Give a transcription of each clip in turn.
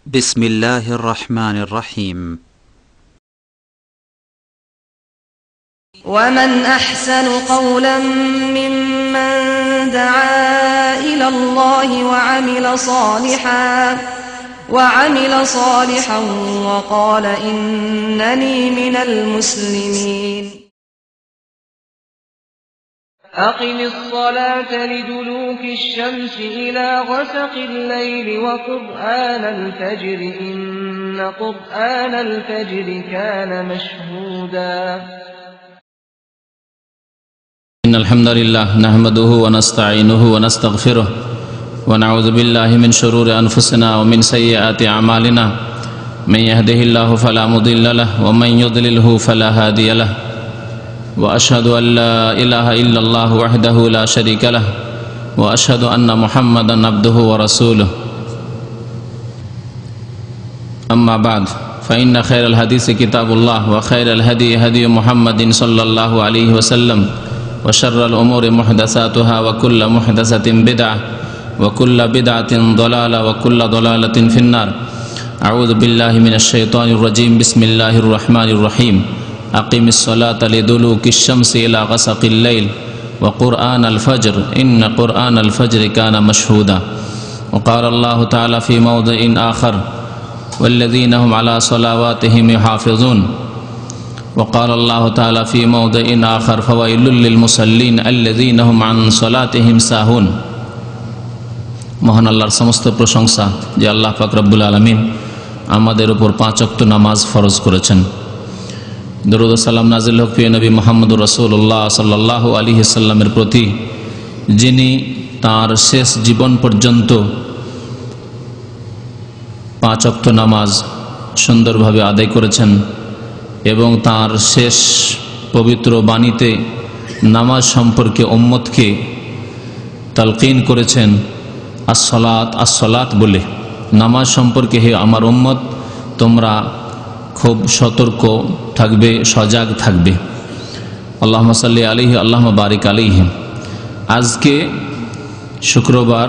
بسم الله الرحمن الرحيم. ومن أحسن قولا ممن دعا إلى الله وعمل صالحا وقال إنني من المسلمين. أقم الصلاة لدلوك الشمس إلى غسق الليل وقرآن الفجر إن قرآن الفجر كان مشهودا. إن الحمد لله نحمده ونستعينه ونستغفره ونعوذ بالله من شرور أنفسنا ومن سيئات أعمالنا من يهده الله فلا مضل له ومن يضلله فلا هادي له وأشهد أن لا إله إلا الله وحده لا شريك له وأشهد أن محمدا عبده ورسوله. أما بعد فإن خير الحديث كتاب الله وخير الهدي هدي محمد صلى الله عليه وسلم وشر الأمور محدثاتها وكل محدثة بدعة وكل بدعة ضلالة وكل ضلالة في النار. أعوذ بالله من الشيطان الرجيم. بسم الله الرحمن الرحيم. أقم الصلاة لدلوك الشمس إلى غسق الليل وقرآن الفجر إن قرآن الفجر كان مشهودا. وقال الله تعالى في موضع آخر والذين هم على صلواتهم يحافظون. وقال الله تعالى في موضع آخر فويل للمصلين الذين هم عن صلاتهم ساهون. মহান আল্লাহর সমস্ত প্রশংসা যে আল্লাহ পাক রব্বুল আলামিন আমাদের উপর 5 ওয়াক্ত নামাজ ফরজ করেছেন। দরুদ ও সালাম নাজিল হোক প্রিয় নবী মুহাম্মদুর রাসূলুল্লাহ সাল্লাল্লাহু আলাইহি সাল্লামের প্রতি, যিনি তার শেষ জীবন পর্যন্ত 5 ওয়াক্ত নামাজ সুন্দরভাবে আদায় করেছেন এবং তার শেষ পবিত্র বাণীতে নামাজ সম্পর্কে উম্মতকে তালকিন করেছেন আসসালাত আসসালাত বলে। নামাজ সম্পর্কে হে আমার উম্মত, তোমরা খুব সতর্ক থাকবে, সজাগ থাকবে। আল্লাহুম্মা সাল্লি আলাইহি আল্লাহুম্মা বারিক আলাইহি। আজকে শুক্রবার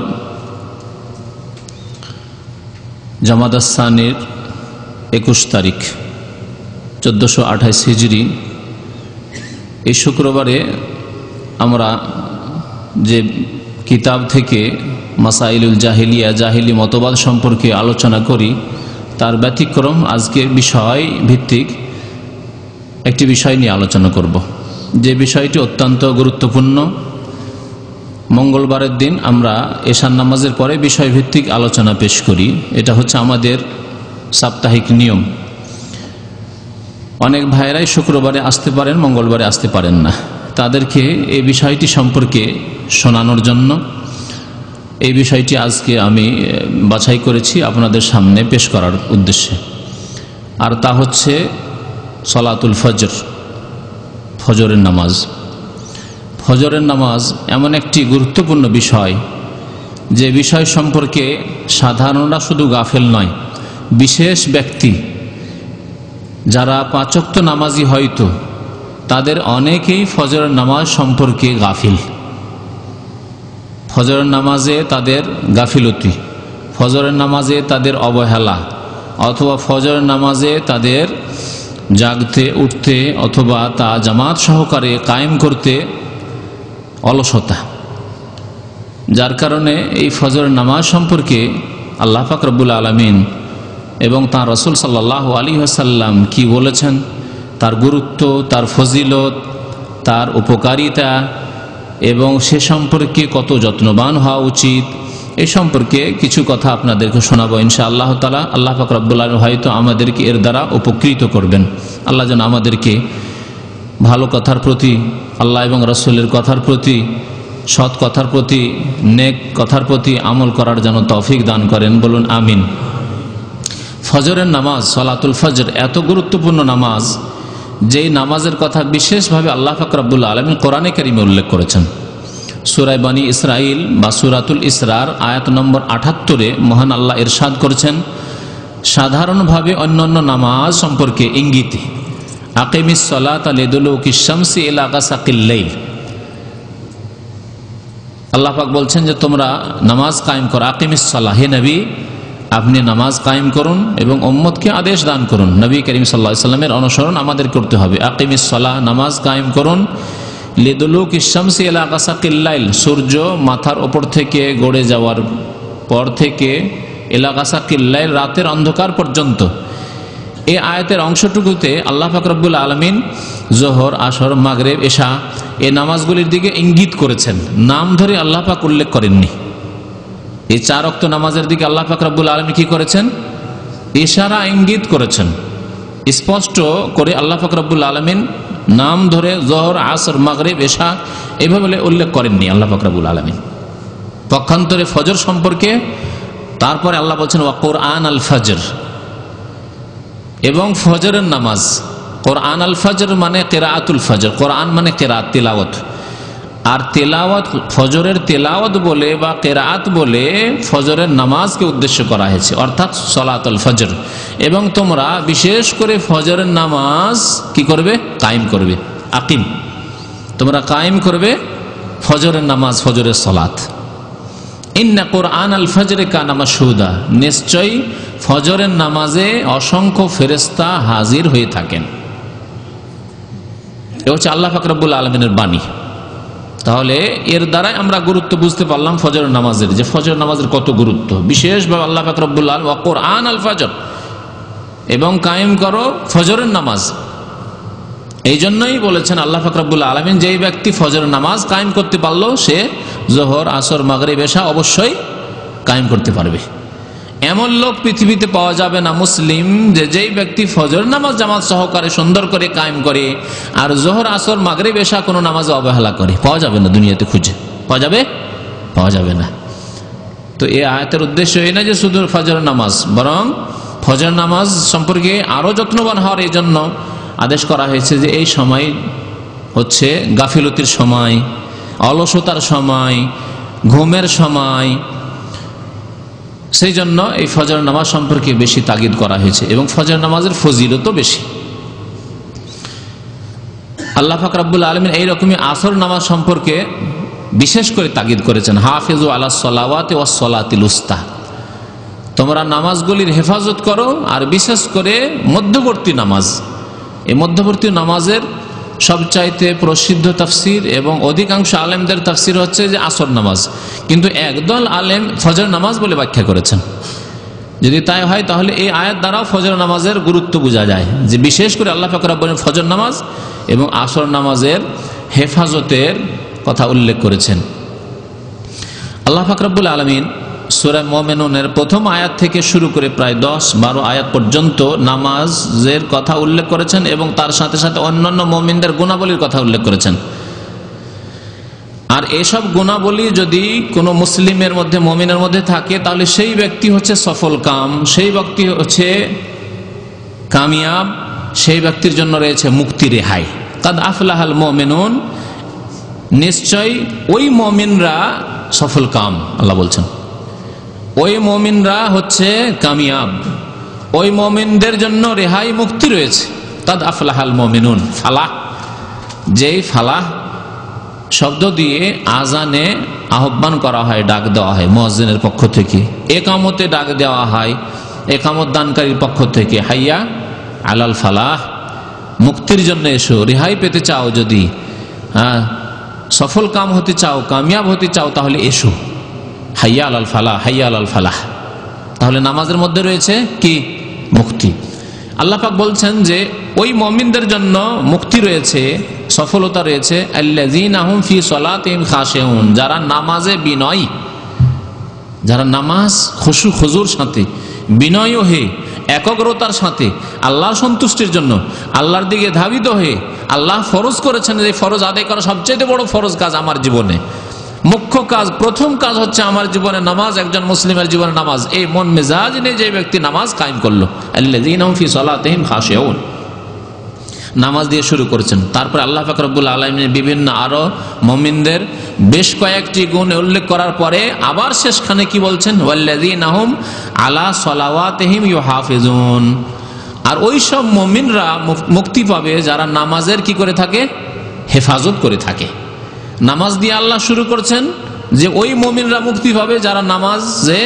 জামাদাস সানির 21 তারিখ 1428 হিজরি। এই শুক্রবারে আমরা যে কিতাব থেকে মাসাইলুল জাহিলিয়া, জাহিলি মতবাদ সম্পর্কে আলোচনা করি, তার ব্যতিক্রম আজকে বিষয় ভিত্তিক একটি বিষয় নিয়ে আলোচনা করব, যে বিষয়টি অত্যন্ত গুরুত্বপূর্ণ। মঙ্গলবারের দিন আমরা এশার নামাজের পরে বিষয় ভিত্তিক আলোচনা পেশ করি, এটা হচ্ছে আমাদের সাপ্তাহিক নিয়ম। অনেক ভাইয়েরাই শুক্রবারে আসতে পারেন, মঙ্গলবারে আসতে পারেন না, তাদেরকে এই বিষয়টি সম্পর্কে শোনানোর জন্য এই বিষয়টি আজকে আমি বাছাই করেছি আপনাদের সামনে পেশ করার উদ্দেশ্যে। আর তা হচ্ছে সলাতুল ফজর, ফজরের নামাজ। ফজরের নামাজ এমন একটি গুরুত্বপূর্ণ বিষয়, যে বিষয় সম্পর্কে সাধারণরা শুধু গাফেল নয়, বিশেষ ব্যক্তি যারা 5 ওয়াক্ত নামাজি হয়তো তাদের অনেকেই ফজরের নামাজ সম্পর্কে গাফিল। ফজরের নামাজে তাদের গাফিলতি, ফজরের নামাজে তাদের অবহেলা, অথবা ফজরের নামাজে তাদের জাগতে উঠতে অথবা তা জামাত সহকারে কায়েম করতে অলসতা, যার কারণে এই ফজরের নামাজ সম্পর্কে আল্লাহ পাক রব্বুল আলামিন এবং তাঁর রাসূল সাল্লাল্লাহু আলাইহি ওয়াসাল্লাম কি বলেছেন, তার গুরুত্ব, তার ফজিলত, তার উপকারিতা এবং সে সম্পর্কে কত যত্নবান হওয়া উচিত, এই সম্পর্কে কিছু কথা আপনাদেরকে শোনাবো ইনশাআল্লাহ তাআলা। আল্লাহ পাক রব্বুল আলামিন হয়তো আমাদেরকে এর দ্বারা উপকৃত করবেন। আল্লাহ যেন আমাদেরকে ভালো কথার প্রতি, আল্লাহ এবং রাসূলের কথার প্রতি, সৎ কথার প্রতি, নেক কথার প্রতি আমল করার জন্য তৌফিক দান করেন, বলুন আমিন। ফজরের নামাজ, সলাতুল ফজর এত গুরুত্বপূর্ণ নামাজ, যেই নামাজের কথা বিশেষভাবে আল্লাহ পাক রব্বুল আলামিন কোরআনে কারিমে উল্লেখ করেছেন। সূরা বনী ইসরাইল বা সূরাতুল ইসরার আয়াত নম্বর 78-এ মহান আল্লাহ ইরশাদ করেছেন, সাধারণভাবে অন্যান্য নামাজ সম্পর্কে ইঙ্গিতে, আকিমিস সালাতা লিদুলুকিশ শামসি ইলা গাসাকিল লাইল। আল্লাহ পাক বলছেন যে তোমরা নামাজ কায়েম করো, আকিমিস সালাহ, হে নবী আপনি নামাজ কায়েম করুন এবং উম্মতকে আদেশ দান করুন। নবী করিম সাল্লাল্লাহু আলাইহি ওয়াসাল্লামের অনুসরণ আমাদের করতে হবে। আকিমিস সালাহ, নামাজ কায়েম করুন, লিদুলুকিশ শামসি ইলা গাসাকিল লাইল, সূর্য মাথার ওপর থেকে গড়ে যাওয়ার পর থেকে ইলা গাসাকিল লাইল, রাতের অন্ধকার পর্যন্ত। এই আয়াতের অংশটুকুতে আল্লাহ পাক রব্বুল আলামিন যোহর, আসর, মাগরিব, এশা এই নামাজগুলির দিকে ইঙ্গিত করেছেন, নাম ধরে আল্লাহ পাক উল্লেখ করেননি। এই 4 ওয়াক্ত নামাজের দিকে আল্লাহ পাক রব্বুল আলামিন কি করেছেন? ইশারা, ইঙ্গিত করেছেন। স্পষ্ট করে আল্লাহ পাক রব্বুল আলামিন নাম ধরে যোহর, আসর, মাগরিব, এশা এইভাবে উল্লেখ করেননি আল্লাহ পাক রব্বুল আলামিন। পক্ষান্তরে ফজর সম্পর্কে তারপরে আল্লাহ বলছেন ওয়া কুরআন আল ফজর, এবং ফজরের নামাজ। কোরআন আল ফজর মানে কিরাআতুল ফজর, কোরআন মানে কিরাত, তিলাওয়াত। আর তেলাওয়াত, ফজরের তেলাওয়াত বলে বা কিরাআত বলে ফজরের নামাজকে উদ্দেশ্য করা হয়েছে, অর্থাৎ সালাতুল ফজর। এবং তোমরা বিশেষ করে ফজরের নামাজ কি করবে? কায়েম করবে। আকিম, তোমরা কায়েম করবে ফজরের নামাজ, ফজরের সালাত। ইন্না কুরআন আল ফজরে কানা মাশহুদা, নিশ্চয়ই ফজরের নামাজে অসংখ্য ফেরেশতা হাজির হয়ে থাকেন। এ হচ্ছে আল্লাহ পাক রব্বুল আলামিনের বাণী। তাহলে এর দ্বারাই আমরা গুরুত্ব বুঝতে পারলাম ফজরের নামাজের, যে ফজরের নামাজের কত গুরুত্ব। বিশেষভাবে আল্লাহ পাক রব্বুল আলামিন ওয়া কুরআন আল ফজর, এবং কায়েম করো ফজরের নামাজ। এই জন্যই বলেছেন আল্লাহ পাক রব্বুল আলামিন, যেই ব্যক্তি ফজরের নামাজ কায়েম করতে পারলো সে যোহর, আসর, মাগরিব, এশা অবশ্যই কায়েম করতে পারবে। এমন লোক পৃথিবীতে পাওয়া যাবে না মুসলিম যে যেই ব্যক্তি ফজর নামাজ জামাত সহকারে সুন্দর করে কায়েম করে আর যোহর, আসর, মাগরিব, এশা কোনো নামাজে অবহেলা করে। পাওয়া যাবে না, দুনিয়াতে খুঁজে পাওয়া যাবে? পাওয়া যাবে না। তো এই আয়াতের উদ্দেশ্য এই না যে শুধু ফজর নামাজ, বরং ফজর নামাজ সম্পর্কে আরো যত্নবান হওয়ার এই জন্য আদেশ করা হয়েছে যে এই সময় হচ্ছে গাফিলতির সময়, অলসতার সময়, ঘুমের সময়। সেই জন্য এই ফজর নামাজ সম্পর্কে বেশি তাগিদ করা হয়েছে, এবং ফজর নামাজের ফজিলতও বেশি। আল্লাহ পাক রব্বুল আলামিন এইরকমই আসর নামাজ সম্পর্কে বিশেষ করে তাগিদ করেছেন, হাফিজু আলাস সালাওয়াতি ওয়াস সালাতিল উস্তা, তোমরা নামাজগুলির হেফাজত করো, আর বিশেষ করে মধ্যবর্তী নামাজ। এই মধ্যবর্তী নামাজের সবচাইতে প্রসিদ্ধ তাফসির এবং অধিকাংশ আলেমদের তাফসির হচ্ছে যে আসর নামাজ, কিন্তু একদল আলেম ফজর নামাজ বলে ব্যাখ্যা করেছেন। যদি তাই হয় তাহলে এই আয়াত দ্বারাও ফজর নামাজের গুরুত্ব বোঝা যায়, যে বিশেষ করে আল্লাহ পাক রব্বুল আলামিন ফজর নামাজ এবং আসর নামাজের হেফাজতের কথা উল্লেখ করেছেন। আল্লাহ পাক রব্বুল আলামিন সূরা মুমিনুনের প্রথম আয়াত থেকে শুরু করে প্রায় 10-12 আয়াত পর্যন্ত নামাজের কথা উল্লেখ করেছেন, এবং তার সাথে সাথে অন্যান্য মুমিনদের গুণাবলীর কথা উল্লেখ করেছেন। আর এসব গুণাবলী যদি কোনো মুসলিমের মধ্যে, মুমিনের মধ্যে থাকে, তাহলে সেই ব্যক্তি হচ্ছে সফল কাম, সেই ব্যক্তি হচ্ছে কামিয়াব, সেই ব্যক্তির জন্য রয়েছে মুক্তি, রেহাই। কাদ আফলাহাল মুমিনুন, নিশ্চয় ওই মুমিনরা সফল কাম। আল্লাহ বলছেন ওই মুমিনরা হচ্ছে কামিয়াব, ওই মুমিনদের জন্য রেহাই, মুক্তি রয়েছে। কাদ আফলাহাল মুমিনুন, ফালাহ, যেই ফালাহ শব্দ দিয়ে আজানে আহ্বান করা হয়, ডাক দেওয়া হয় মুয়াজ্জিনের পক্ষ থেকে, একামতে ডাক দেওয়া হয় একামত দানকারীর পক্ষ থেকে, হাইয়া আলাল ফালাহ, মুক্তির জন্য এসো, রেহাই পেতে চাও, যদি সফল কাম হতে চাও, কামিয়াব হতে চাও, তাহলে এসো, হাইয়া আলাল ফালাহ, হাইয়া আলাল ফালাহ। তাহলে নামাজের মধ্যে রয়েছে কি? মুক্তি। আল্লাহ পাক বলছেন যে ওই মুমিনদের জন্য মুক্তি রয়েছে, সফলতা রয়েছে, আল্লাযীনা হুম ফি সলাতিহিম খাশিউন, যারা নামাজে বিনয়ী, যারা নামাজ খুশু খুজুর সাথে, বিনয় হয়ে, একাগ্রতার সাথে, আল্লাহর সন্তুষ্টির জন্য আল্লাহর দিকে ধাবিত হয়ে, আল্লাহ ফরজ করেছেন যে ফরজ আদায় করা সবচেয়ে বড় ফরজ কাজ আমার জীবনে, মুখ্য কাজ, প্রথম কাজ হচ্ছে আমার জীবনে নামাজ, একজন মুসলিমের জীবনে নামাজ। এই মন মেজাজ নিয়ে যে ব্যক্তি নামাজ কায়েম করলো, আল্লাযীনা হুম ফি সলাতিহিম খাশিউন, নামাজ দিয়ে শুরু করেছেন। তারপর আল্লাহ পাক রব্বুল আলামিন বিভিন্ন আরো মুমিনদের বেশ কয়েকটি গুণ উল্লেখ করার পরে আবার শেষখানে কি বলছেন? ওয়াল্লাযীনা হুম আলা সলাওয়াতিহিম ইউহাফিজুন, আর ওই সব মুমিনরা মুক্তি পাবে যারা নামাজের কি করে থাকে? হেফাজত করে থাকে। নামাজ দিয়ে আল্লাহ শুরু করছেন যে ওই মুমিনরা মুক্তি পাবে যারা নামাজে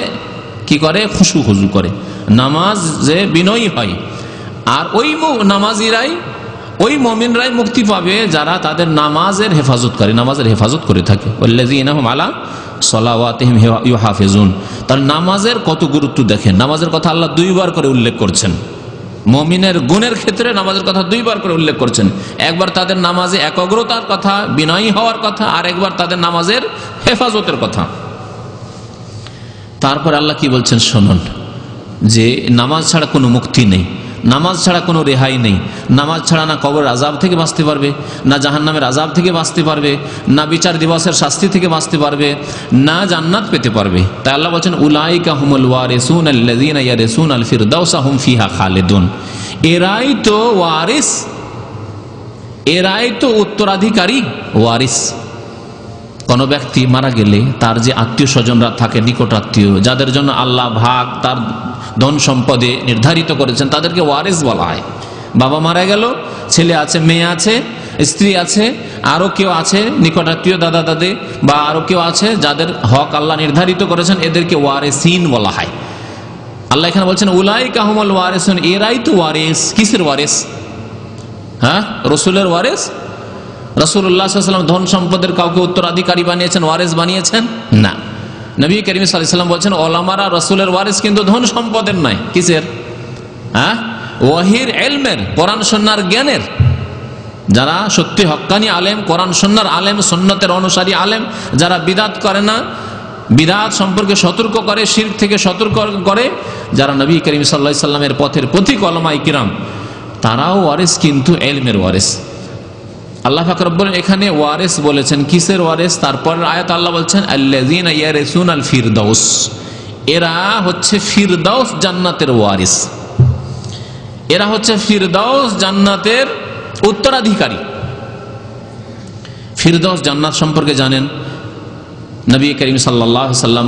কি করে? খুশু খুজু করে, নামাজে বিনয়ী হয়। আর ওই নামাজিরাই, ওই মুমিনরাই মুক্তি পাবে যারা তাদের নামাজের হেফাজত করে, নামাজের হেফাজত করে থাকে। ওয়াল্লাযীনা হুম আলা সালাওয়াতিহিম ইউহাফিজুন। তাহলে নামাজের কত গুরুত্ব দেখেন, নামাজের কথা আল্লাহ 2 বার করে উল্লেখ করছেন। মুমিনের গুণের ক্ষেত্রে নামাজের কথা 2 বার করে উল্লেখ করছেন। একবার তাদের নামাজে একাগ্রতার কথা, বিনয়ী হওয়ার কথা, আর একবার তাদের নামাজের হেফাজতের কথা। তারপর আল্লাহ কি বলছেন শুনুন, যে নামাজ ছাড়া কোনো মুক্তি নেই, নামাজ ছাড়া কোনো রেহাই নেই। নামাজ ছাড়া না কবর আযাব থেকে বাঁচতে পারবে, না জাহান্নামের আযাব থেকে বাঁচতে পারবে, না বিচার দিবসের শাস্তি থেকে বাঁচতে পারবে, না জান্নাত পেতে পারবে। তাই আল্লাহ বলছেন উলাইকা হুমুল ওয়ারিসুন আল্লাযীনা ইয়ারিসুনাল ফিরদাউসা হুম ফিহা খালিদুন। এরাই তো ওয়ারিস, এরাই তো উত্তরাধিকারী, ওয়ারিস। কোন ব্যক্তি মারা গেলে তার যে আত্মীয় স্বজনরা থাকে, নিকট আত্মীয়, যাদের জন্য আল্লাহ ভাগ তার ধন সম্পদে নির্ধারিত করেছেন, তাদেরকে ওয়ারিস বলা হয়। বাবা মারা গেল, ছেলে আছে, মেয়ে আছে, স্ত্রী আছে, আরো কেউ আছে নিকট আত্মীয়, দাদা দাদি বা আরো কেউ আছে যাদের হক আল্লাহ নির্ধারিত করেছেন, এদেরকে ওয়ারিসিন বলা হয়। আল্লাহ এখানে বলছেন উলাইকা হুমুল ওয়ারিসুন, এরাই তো ওয়ারিস। কিসের ওয়ারিস? হ্যাঁ, রাসূলের ওয়ারিস। রাসূলুল্লাহ সাল্লাল্লাহু আলাইহি ওয়াসাল্লাম ধন সম্পদের কাউকে উত্তরাধিকারী বানিয়েছেন, ওয়ারিস বানিয়েছেন? না। নবী করিম সাল্লাল্লাহু আলাইহি ওয়াসাল্লাম বলছেন ওলামারা রাসূলের ওয়ারিস, কিন্তু ধন সম্পদের নয়। কিসের? হ্যাঁ, ওয়াহির, ইলমের, কোরআন সুন্নাহর জ্ঞানের। যারা সত্যি হক্কানি আলেম, কোরআন সুন্নাহর আলেম, সুন্নতের অনুসারী আলেম, যারা বিদআত করে না, বিদআত সম্পর্কে সতর্ক করে, শিরক থেকে সতর্ক করে, যারা নবী করিম সাল্লাল্লাহু আলাইহি ওয়াসাল্লামের পথের পথিক উলামায়ে কিরাম, তারাও ওয়ারিস, কিন্তু ইলমের ওয়ারিস। আল্লাহ পাক রব্বুল এখানে ওয়ারিস বলেছেন। কিসের ওয়ারিস? তারপরের আয়াত আল্লাহ বলছেন আল্লাযীনা ইয়ারিসুনাল ফিরদাউস, এরা হচ্ছে ফিরদাউস জান্নাতের ওয়ারিস, এরা হচ্ছে ফিরদাউস জান্নাতের উত্তরাধিকারী। ফিরদাউস জান্নাত সম্পর্কে জানেন, নবী করিম সাল্লাল্লাহু আলাইহি ওয়াসাল্লাম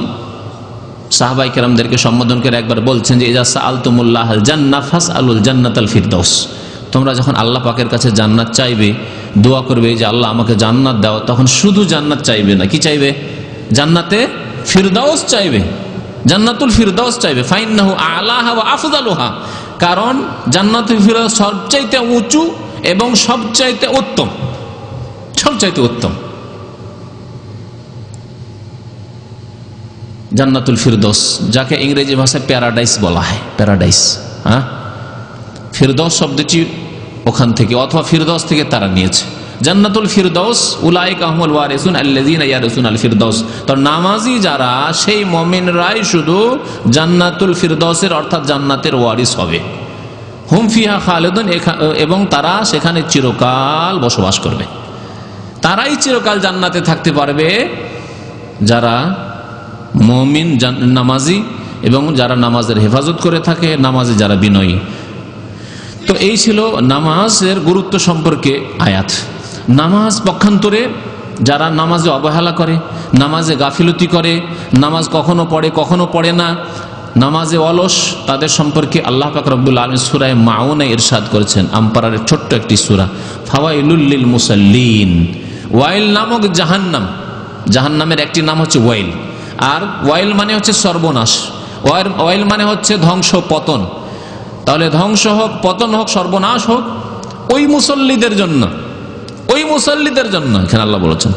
সাহাবায়ে কেরামদেরকে সম্বোধন করে একবার বলছেন যে ইজা সাআলতুমুল্লাহাল জান্নাহ ফাসআলুল জান্নাতাল ফিরদাউস। তোমরা যখন আল্লাহ পাকের কাছে জান্নাত চাইবে, দোয়া করবে যে আল্লাহ আমাকে জান্নাত দাও, তখন শুধু জান্নাত চাইবে না, কি চাইবে? জান্নাতে ফিরদাউস চাইবে, জান্নাতুল ফিরদাউস চাইবে। ফাইন্নাহু আলাহা ওয়া আফদালুহা, কারণ জান্নাতুল ফিরদাউস সবচাইতে উঁচু এবং সবচাইতে উত্তম, সবচাইতে উত্তম। জান্নাতুল ফিরদাউস, যাকে ইংরেজি ভাষায় প্যারাডাইস বলা হয়, প্যারাডাইস। হ্যাঁ, ফিরদাউস শব্দটি ওখান থেকে অথবা ফিরদাউস থেকে তারা নিয়েছে। জান্নাতুল ফিরদাউস উলাইকা হুমুল ওয়ারিসুন আল্লাযীনা ইয়ারিসুনাল ফিরদাউস। তো নামাজি যারা, সেই মুমিনরাই শুধু জান্নাতুল ফিরদাউসের অর্থাৎ জান্নাতের ওয়ারিস হবে। হুম ফিহা খালিদুন, এবং তারা সেখানে চিরকাল বসবাস করবে। তারাই চিরকাল জান্নাতে থাকতে পারবে যারা মুমিন, নামাজি, এবং যারা নামাজের হেফাজত করে থাকে, নামাজে যারা বিনয়ী। তো এই ছিল নামাজের গুরুত্ব সম্পর্কে আয়াত। নামাজ পক্ষান্তরে যারা নামাজে অবহেলা করে, নামাজে গাফিলতি করে, নামাজ কখনো পড়ে কখনো পড়ে না, নামাজে অলস, তাদের সম্পর্কে আল্লাহ পাক রব্বুল আলামিন সূরা মাউনে ইরশাদ করেছেন, আমপারার ছোট্ট একটি সূরা, ফাওয়াইলুল লিল মুসাল্লিন। ওয়াইল নামক জাহান্নাম, জাহান্নামের একটি নাম হচ্ছে ওয়াইল। আর ওয়াইল মানে হচ্ছে সর্বনাশ, ওয়াইল মানে হচ্ছে ধ্বংস, পতন। তাহলে ধ্বংস হোক, পতন হোক, সর্বনাশ হোক ওই মুসল্লিদের জন্য, ওই মুসল্লিদের জন্য এখানে আল্লাহ বলেছেন।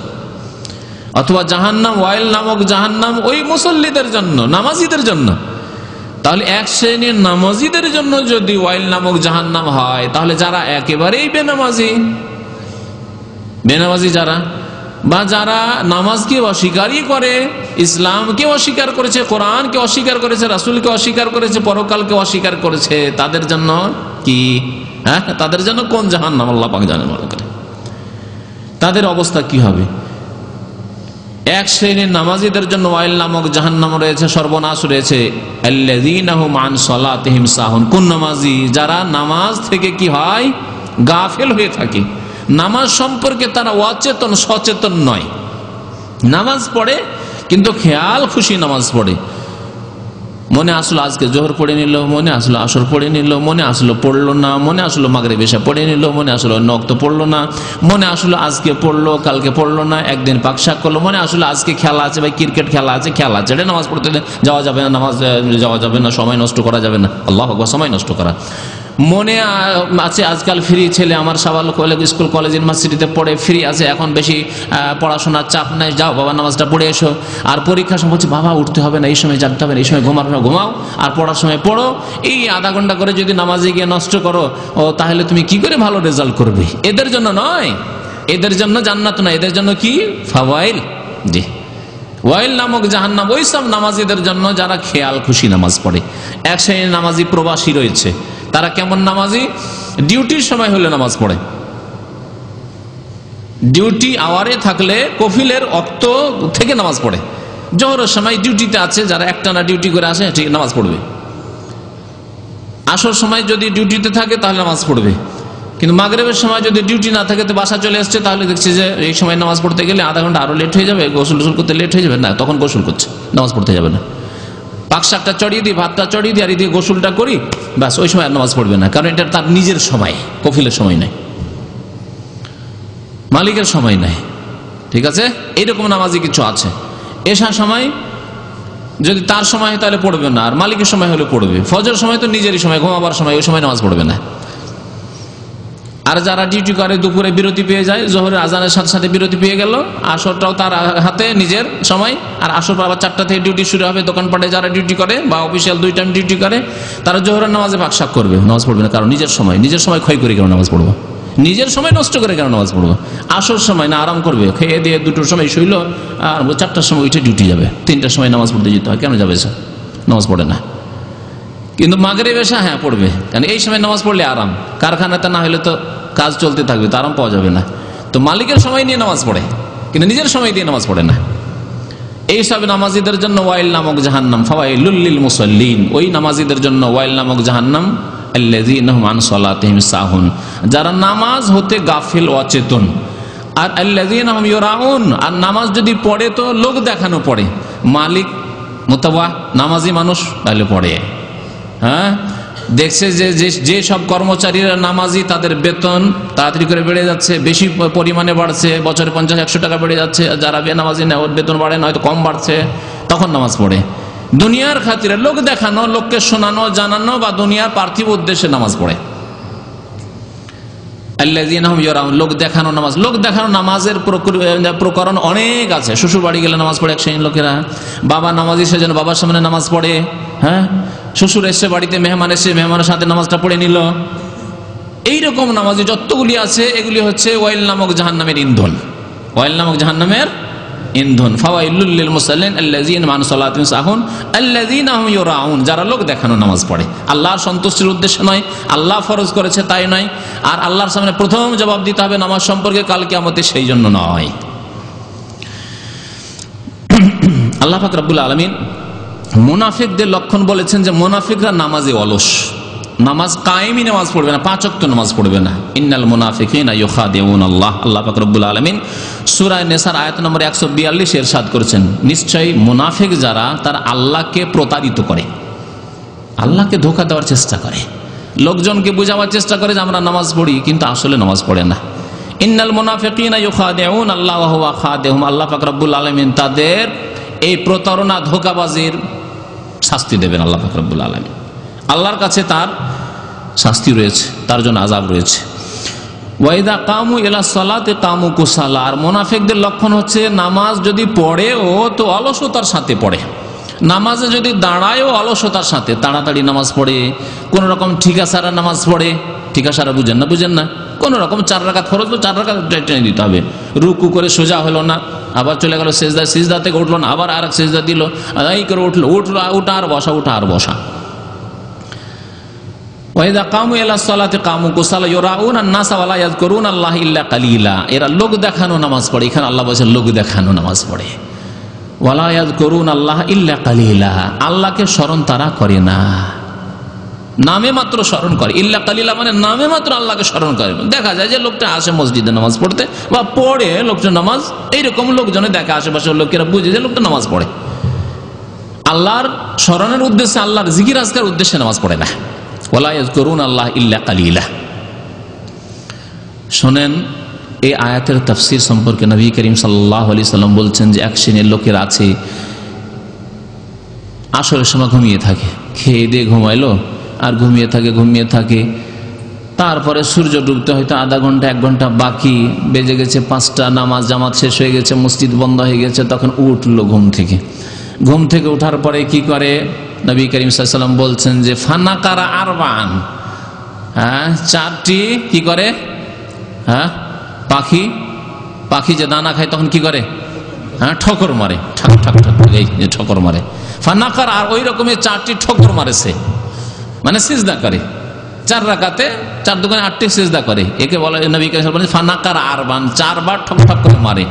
অথবা জাহান্নাম, ওয়াইল নামক জাহান্নাম ওই মুসল্লিদের জন্য, নামাজিদের জন্য। তাহলে এক শ্রেণীর নামাজিদের জন্য যদি ওয়াইল নামক জাহান্নাম হয়, তাহলে যারা একেবারেই বেনামাজি, বেনামাজি যারা, বা যারা নামাজকে অস্বীকারই করে, ইসলামকে অস্বীকার করেছে, কোরআনকে অস্বীকার করেছে, রাসূলকে অস্বীকার করেছে, পরকালকে অস্বীকার করেছে, তাদের জন্য কি? হ্যাঁ, তাদের জন্য কোন জাহান্নাম আল্লাহ পাক জানেন ভালো করে। তাদের অবস্থা কি হবে? এক শ্রেণীর নামাজিদের জন্য ওয়াইল নামক জাহান্নাম রয়েছে, সর্বনাশ রয়েছে। আল্লাযীনা হুম আন সালাতিহিম সাহুন, কোন নামাজি? যারা নামাজ থেকে কি হয়? গাফিল হয়ে থাকে। নামাজ সম্পর্কে তারা অচেতন, সচেতন নয়। নামাজ পড়ে কিন্তু খেয়াল খুশি নামাজ পড়ে, মনে আসলো আজকে জোহর পড়ে নিল, মনে আসলো আসর পড়ে নিল, মনে আসলো পড়লো না, মনে আসলো মাগরিব এশা পড়ে নিল, মনে আসলো অন্য ওয়াক্ত পড়লো না, মনে আসলো আজকে পড়লো কালকে পড়লো না, একদিন পাকশাক করলো, মনে আসলো আজকে খেলা আছে ভাই, ক্রিকেট খেলা আছে, খেলা ছেড়ে নামাজ পড়তে যাওয়া যাবে না, নামাজ যাওয়া যাবে না, সময় নষ্ট করা যাবে না। আল্লাহু আকবার, সময় নষ্ট করা। মনে আছে আজকাল ফ্রি, ছেলে আমার সাবাল স্কুল কলেজ ইউনিভার্সিটিতে পড়ে ফ্রি আছে, এখন বেশি পড়াশোনার চাপ নাই, যাও বাবা নামাজটা পড়ে এসো। আর পরীক্ষার সময় বলছে বাবা উঠতে হবে না, এই সময় জাগতে হবে না, এই সময় ঘুমাও, আর পড়ার সময় পড়ো। এই আধা ঘন্টা করে যদি নামাজে গিয়ে নষ্ট করো, ও তাহলে তুমি কি করে ভালো রেজাল্ট করবে? এদের জন্য নয়, এদের জন্য জান্নাত নয়, এদের জন্য কি ফাওয়াইল, জি ওয়াইল নামক জাহান্নাম ওই সব নামাজিদের জন্য যারা খেয়াল খুশি নামাজ পড়ে। এক শ্রেণীর নামাজি প্রবাসী রয়েছে, তারা কেমন নামাজি? ডিউটির সময় হলে নামাজ পড়ে, ডিউটি আওয়ারে থাকলে কফিলের অক্ত থেকে নামাজ পড়ে। জোহরের সময় ডিউটিতে আছে, যারা একটানা ডিউটি করে আসে ঠিক নামাজ পড়বে। আসর সময় যদি ডিউটিতে থাকে তাহলে নামাজ পড়বে, কিন্তু মাগরিবের সময় যদি ডিউটি না থাকে তো বাসা চলে আসছে, তাহলে দেখছি যে এই সময় নামাজ পড়তে গেলে আধা ঘন্টা আরো লেট হয়ে যাবে, গোসল করতে লেট হয়ে যাবে, না তখন গোসল করছে, নামাজ পড়তে যাবে না। পাকশাকটা চড়িয়ে দিই, ভাতটা চড়িয়ে দিই, আর এদিকে গোসলটা করি, ব্যাস ওই সময় আর নামাজ পড়বে না, কারণ এটা তার নিজের সময়, কফিলের সময় নাই, মালিকের সময় নাই। ঠিক আছে, এইরকম নামাজি কিছু আছে। এশার সময় যদি তার সময় হয় তাহলে পড়বে না, আর মালিকের সময় হলে পড়বে। ফজর সময় তো নিজেরই সময়, ঘুমাবার সময়, ওই সময় নামাজ পড়বে না। আর যারা ডিউটি করে দুপুরে বিরতি পেয়ে যায়, জোহরের আজানের সাথে সাথে বিরতি পেয়ে গেল, আসরটাও তার হাতে নিজের সময়, আর আসর আবার 4টা থেকে ডিউটি শুরু হবে। দোকানপাটে যারা ডিউটি করে বা অফিসিয়াল 2 টাইম ডিউটি করে, তারা জোহরের নামাজে পাকশাক করবে, নামাজ পড়বে না, কারণ নিজের সময় ক্ষয় করে কেন নামাজ পড়বো, নিজের সময় নষ্ট করে কেন নামাজ পড়বো? আসর সময় না আরাম করবে, খেয়ে দিয়ে 2টোর সময় শুইল, আর 4টার সময় উঠে ডিউটি যাবে, 3টার সময় নামাজ পড়তে যেতে হয়, কেন যাবে স্যার? নামাজ পড়ে না। কিন্তু মাগরিব এশা হ্যাঁ পড়বে, কারণ এই সময় নামাজ পড়লে আরাম, কারখানাতে না হলে তো কাজ চলতে থাকবে, তো আরাম পাওয়া যাবে না। তো মালিকের সময় নিয়ে নামাজ পড়ে, কিন্তু নিজের সময় দিয়ে নামাজ পড়ে না। এইসব নামাজিদের জন্য ওয়াইল নামক জাহান্নাম, ফাওয়াইলুল লিল মুসাল্লিন, ওই নামাজিদের জন্য ওয়াইল নামক জাহান্নাম, আল্লাযীনা হুম আন সালাতিহিম সাহুন, যারা নামাজ হতে গাফিল অচেতন। আর আল্লাযীনা হুম ইউরাউন, আর নামাজ যদি পড়ে তো লোক দেখানো পড়ে, মালিক মুতাওয়া নামাজি মানুষ তাহলে পড়ে। হ্যাঁ, দেখছে যে সব কর্মচারীরা নামাজি, তাদের বেতন তাড়াতাড়ি করে বেড়ে যাচ্ছে, বেশি পরিমাণে বাড়ছে, বছরে 50-100 টাকা বেড়ে যাচ্ছে। যারা বেনামাজি না, ওর বেতন বাড়ে না, হয়তো কম বাড়ছে, তখন নামাজ পড়ে। দুনিয়ার খাতিরে লোক দেখানো, লোককে শোনানো জানানো, বা দুনিয়ার পার্থিব উদ্দেশ্যে নামাজ পড়ে। আল্লাযীনা হুম ইউরাউন, লোক দেখানো নামাজ। লোক দেখানো নামাজের প্রকরণ অনেক আছে। শ্বশুর বাড়ি গেলে নামাজ পড়ে এক শ্রেণীর লোকেরা, বাবা নামাজি সেজন্য বাবার সামনে নামাজ পড়ে। হ্যাঁ, শ্বশুর এসে বাড়িতে, মেহমান এসে মেহমানের সাথে নামাজটা পড়ে নিল। এইরকম নামাজি যতগুলি আছে, এগুলি হচ্ছে ওয়াইল নামক জাহান্নামের ইন্ধন, ওয়াইল নামক জাহান্নামের ইন্ধন। ফাওয়াইলুল লিল মুসাল্লিন আল্লাযীনা আন সালাতিহিম সাহুন আল্লাযীনা হুম ইউরাউন, যারা লোক দেখানো নামাজ পড়ে, আল্লাহর সন্তুষ্টির উদ্দেশ্য নয়, আল্লাহ ফরজ করেছে তাই নয়, আর আল্লাহর সামনে প্রথম জবাব দিতে হবে নামাজ সম্পর্কে কাল কিয়ামতে, সেই জন্য নয়। আল্লাহ পাক রব্বুল আলামিন মুনাফিকদের লক্ষণ বলেছেন যে মুনাফিকরা নামাজে অলস, নামাজ কায়েমি নামাজ পড়বে না, 5 ওয়াক্ত নামাজ পড়বে না। ইন্নাল মুনাফিকিনা ইউখাদিউন আল্লাহ, আল্লাহ পাক রব্বুল আলামিন সূরা নিসার আয়াত নম্বর 142 ইরশাদ করেছেন, নিশ্চয়ই মুনাফিক যারা, তারা আল্লাহকে প্রতারিত করে, আল্লাহকে ধোঁকা দেওয়ার চেষ্টা করে, লোকজনকে বোঝাবার চেষ্টা করে যে আমরা নামাজ পড়ি, কিন্তু আসলে নামাজ পড়ে না। ইন্নাল মুনাফিকিনা ইউখাদিউন আল্লাহ ওয়া হুয়া খাদিউহুম, আল্লাহ পাক রব্বুল আলামিন তাদের এই প্রতারণা ধোঁকাবাজির শাস্তি দেবেন আল্লাহ পাক রব্বুল আলামিন। আল্লাহর কাছে তার শাস্তি রয়েছে, তার জন্য আযাব রয়েছে। ওয়াইদা কামু ইলা সালাতে কামু কুসালা, আর মুনাফিকদের লক্ষণ হচ্ছে নামাজ যদি পড়েও তো অলসতার সাথে পড়ে, নামাজে যদি দাঁড়ায়ও অলসতার সাথে, তাড়াতাড়ি নামাজ পড়ে, কোন রকম ঠিকাসারা নামাজ পড়ে। ঠিকাসারা বুঝেন না, কোন রকম 4 রাকাত ফরজ, তো 4 রাকাত টেনে দিতে হবে, রুকু করে সোজা হলো না, আবার চলে গেল সেজদায়, সিজদা থেকে উঠলো না, আবার আরেক সেজদা দিল, এই করে উঠলো, উঠা আর বসা, উঠা আর বসা। ওয়াইদা কামু ইলা সালাতি কামু কুসালা ইউরাউনা আন-নাসা ওয়া লা ইয়াযকুরুনা আল্লাহ ইল্লা কালিলা, এরা লোক দেখানো নামাজ পড়ে। এখানে আল্লাহ বলেছেন লোক দেখানো নামাজ পড়ে। ওয়া লা ইয়াযকুরুনা আল্লাহ ইল্লা কালিলা, আল্লাহকে স্মরণ তারা করে না, নামে মাত্র স্মরণ করে। ইল্লা কালিলা মানে নামে মাত্র আল্লাহকে স্মরণ করে। দেখা যায় যে লোকটা আসে মসজিদে নামাজ পড়তে বা পড়ে লোকটা নামাজ, এইরকম লোকজনে দেখে, আশেপাশের লোকেরা বুঝে যে লোকটা নামাজ পড়ে। আল্লাহর স্মরণের উদ্দেশ্যে, আল্লাহর জিকির আজকার উদ্দেশ্যে নামাজ পড়ে না। ওয়ালা ইয়াযকুরুন আল্লাহ ইল্লা কালিলা। শোনেন, এই আয়াতের তাফসীর সম্পর্কে নবী করিম সাল্লাল্লাহু আলাইহি সাল্লাম বলছেন যে এক শ্রেণীর লোকের আছে আসরের সময় ঘুমিয়ে থাকে, খেয়ে দিয়ে ঘুমাইলো আর ঘুমিয়ে থাকে, তারপরে সূর্য ডুবতে হয়তো আধা ঘন্টা 1 ঘন্টা বাকি, বেজে গেছে 5টা, নামাজ জামাত শেষ হয়ে গেছে, মসজিদ বন্ধ হয়ে গেছে, তখন উঠলো ঘুম থেকে ওঠার পরে কি করে? নবী করিম সাল্লাল্লাহু আলাইহি সাল্লাম বলছেন যে ফানাকারা আরবান, 4টি কি করে? পাখি যে দানা খায় তখন কি করে? ঠোকর মারে, ঠাক ঠাক ঠাক, এই যে ঠোকর মারে ফানাকার, আর ওই রকমের 4টি ঠোকর মারেছে, মানে সিজদা করে 4 রাকাতে, 4 দোকানে 8টি সিজদা করে। একে বলা হয়, নবী করিম সাল্লাল্লাহু আলাইহি ওয়াসাল্লাম ফানাকার আরবান, 4 বার ঠক ঠক করে মারে।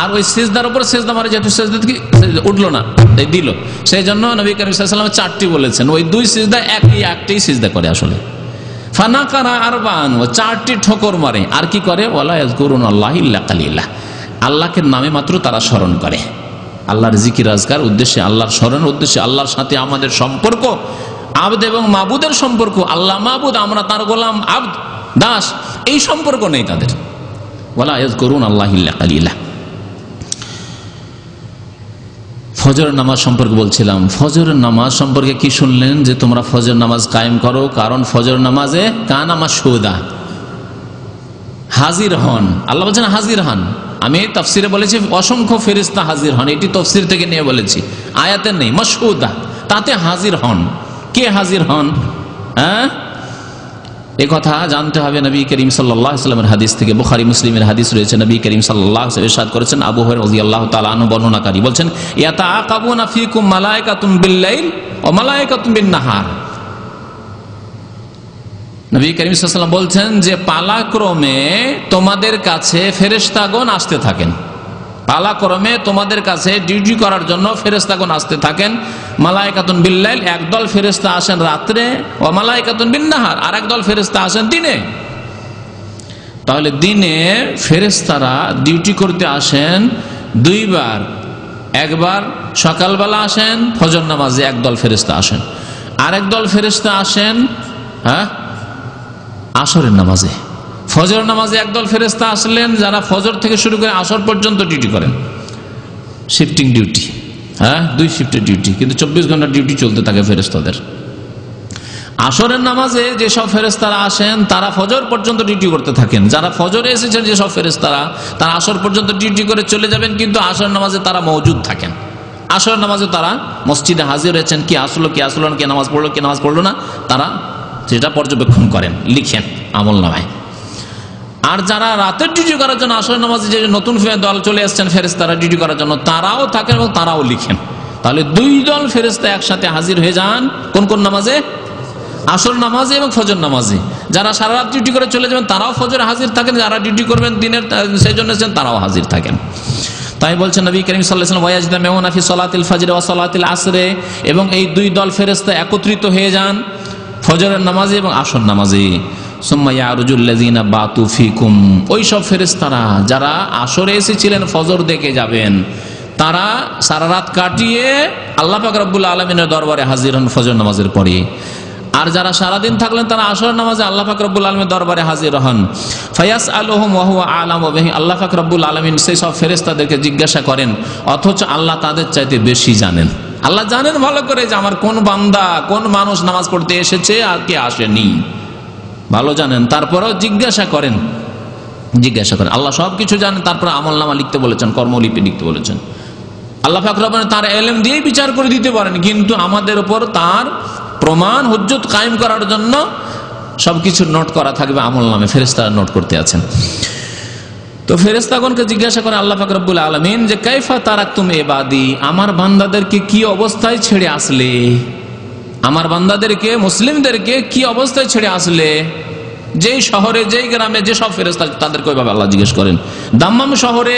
আর ওই সিজদার উপর সিজদা মারে, যেহেতু সিজদা থেকে উঠলো না, তাই দিল, সেই জন্য নবী করিম সাল্লাল্লাহু আলাইহি ওয়াসাল্লাম 4টি বলেছেন। ওই 2 সিজদা একটি সিজদা করে আসলে। ফানাকারা আরবান, ও 4টি ঠোকর মারে। আর কি করে? ওয়ালা ইয়াযকুরুন আল্লাহ ইল্লা কালিলা, আল্লাহকে নামে মাত্র তারা স্মরণ করে। আল্লাহর জিকির আজকার উদ্দেশ্যে, আল্লাহর স্মরণের উদ্দেশ্যে, আল্লাহর সাথে আমাদের সম্পর্ক, আবদ এবং মাবুদের সম্পর্ক, আল্লাহ মাবুদ, আমরা তার গোলাম, আবদ দাস, এই সম্পর্ক নেই তাদের। ওয়ালা ইয়াযকুরুন আল্লাহ ইল্লা কালিলা। ফজরের নামাজ সম্পর্কে বলছিলাম। ফজরের নামাজ সম্পর্কে কি শুনলেন? যে তোমরা ফজর নামাজ কায়েম করো, কারণ ফজর নামাজে কানা মাশহুদা, হাজির হন। আল্লাহ বলছেন হাজির হন। আমি তাফসিরে বলেছি অসংখ্য ফেরেশতা হাজির হন, এটি তাফসির থেকে নিয়ে বলেছি, আয়াতে নেই। মাশহুদা, তাতে হাজির হন। কে হাজির হন? এ কথা জানতে হবে নবী করিম সাল্লাল্লাহু আলাইহি ওয়াসাল্লামের হাদিস থেকে। বুখারী মুসলিমের হাদিস রয়েছে, নবী করিম সাল্লাল্লাহু আলাইহি ওয়াসাল্লাম ইরশাদ করেছেন, আবু হুরায়রা রাদিয়াল্লাহু তাআলা আনহু বর্ণনাকারী বলছেন, ইয়াতাআকাবুনা ফীকুম মালায়েকাতুম বিল-লাইল ওয়া মালায়েকাতুম বিন-নাহার। নবী করিম সাল্লাল্লাহু আলাইহি ওয়াসাল্লাম বলছেন যে পালাক্রমে তোমাদের কাছে ফেরেশতাগণ আসতে থাকেন, পালাক্রমে তোমাদের কাছে ডিউটি করার জন্য ফেরেশতাগণ আসতে থাকেন। মালায়েকাতুন বিল-লাইল, একদল ফেরেশতা আসেন রাত্রে, ও মালায়েকাতুন বিন-নাহার, আর একদল ফেরেশতা আসেন দিনে। তাহলে দিনে ফেরেশতারা ডিউটি করতে আসেন 2 বার। একবার সকালবেলা আসেন ফজর নামাজে, একদল ফেরেশতা আসেন, আর একদল ফেরেশতা আসেন আসরের নামাজে। ফজর নামাজে একদল ফেরেশতা আসলেন যারা ফজর থেকে শুরু করে আসর পর্যন্ত ডিউটি করেন, শিফটিং ডিউটি, 2 শিফটের ডিউটি, কিন্তু 24 ঘন্টা ডিউটি চলতে থাকে ফেরেশতাদের। আসরের নামাজে যেসব ফেরেশতারা আসেন তারা ফজর পর্যন্ত ডিউটি করতে থাকেন। যারা ফজরে এসেছেন যেসব ফেরেশতারা, তারা আসর পর্যন্ত ডিউটি করে চলে যাবেন, কিন্তু আসর নামাজে তারা মওজুদ থাকেন। আসর নামাজে তারা মসজিদে হাজির হয়েছেন, কি আসলো কি আসলো না, কে নামাজ পড়লো কে নামাজ পড়লো না, তারা সেটা পর্যবেক্ষণ করেন, লিখেন আমল নামায়। আর যারা রাতের ডিউটি করার জন্য আসর নামাজে যে নতুন দল চলে আসছেন ফেরেশতারা ডিউটি করার জন্য, তারাও থাকেন এবং তারাও লিখেন। তাহলে 2 দল ফেরেশতা একসাথে হাজির হয়ে যান কোন কোন নামাজে? আসর নামাজে এবং ফজর নামাজে। যারা সারা রাত ডিউটি করে চলে যাবেন তারাও ফজরে হাজির থাকেন, যারা ডিউটি করবেন দিনের সেই জন্য তারাও হাজির থাকেন। তাই বলছেন নবী করিম সাল্লাল্লাহু আলাইহি ওয়াসাল্লাম, ওয়ায়াজদামুনা ফি সালাতিল ফজর ওয়া সালাতিল আসরে, এবং এই 2 দল ফেরেশতা একত্রিত হয়ে যান ফজরের নামাজে এবং আসর নামাজে। সুম্মা ইয়ারুজুল লাযিনা বাতু ফিকুম, ওই সব ফেরেশতারা যারা আসরে এসেছিলেন ফজর দেখে যাবেন, তারা সারা রাত কাটিয়ে আল্লাহ পাক রব্বুল আলামিনের দরবারে হাজির হন ফজর নামাজের পরে। আর যারা সারাদিন থাকলেন তারা আসর নামাজে আল্লাহ পাক রব্বুল আলামিনের দরবারে হাজির হন। ফায়াসআলুহুম ওয়া হুয়া আ'লামু বিহি, আল্লাহ পাক রব্বুল আলামিন সেই সব ফেরেশতাদেরকে জিজ্ঞাসা করেন, অথচ আল্লাহ তাদের চাইতে বেশি জানেন। আল্লাহ জানেন ভালো করে যে আমার কোন বান্দা, কোন মানুষ নামাজ পড়তে এসেছে আর কে আসেনি, ভালো জানেন। তারপরেও জিজ্ঞাসা করেন। আল্লাহ সবকিছু জানেন, তারপরে আমলনামা লিখতে বলেছেন, কর্মলিপি লিখতে বলেছেন। আল্লাহ পাক রব্বুল আলামিন তার ইলম দিয়েই বিচার করে দিতে পারেন, কিন্তু আমাদের উপর তার প্রমাণ হুজ্জত কায়েম করার জন্য সবকিছু নোট করা থাকবে আমলনামে, ফেরেশতারা নোট করতে আছেন। তো ফেরেশতাগণকে জিজ্ঞাসা করে আল্লাহ পাক রব্বুল আলামিন যে কাইফা তারাকতুম ইবাদি, আমার বান্দাদেরকে কি অবস্থায় ছেড়ে আসলে, আমার বান্দাদেরকে মুসলিমদেরকে কি অবস্থায় ছেড়ে আসলে। যেই শহরে যেই গ্রামে যে সব ফেরেশতা তাদেরকে ওইভাবে আল্লাহ জিজ্ঞেস করেন। দাম্মাম শহরে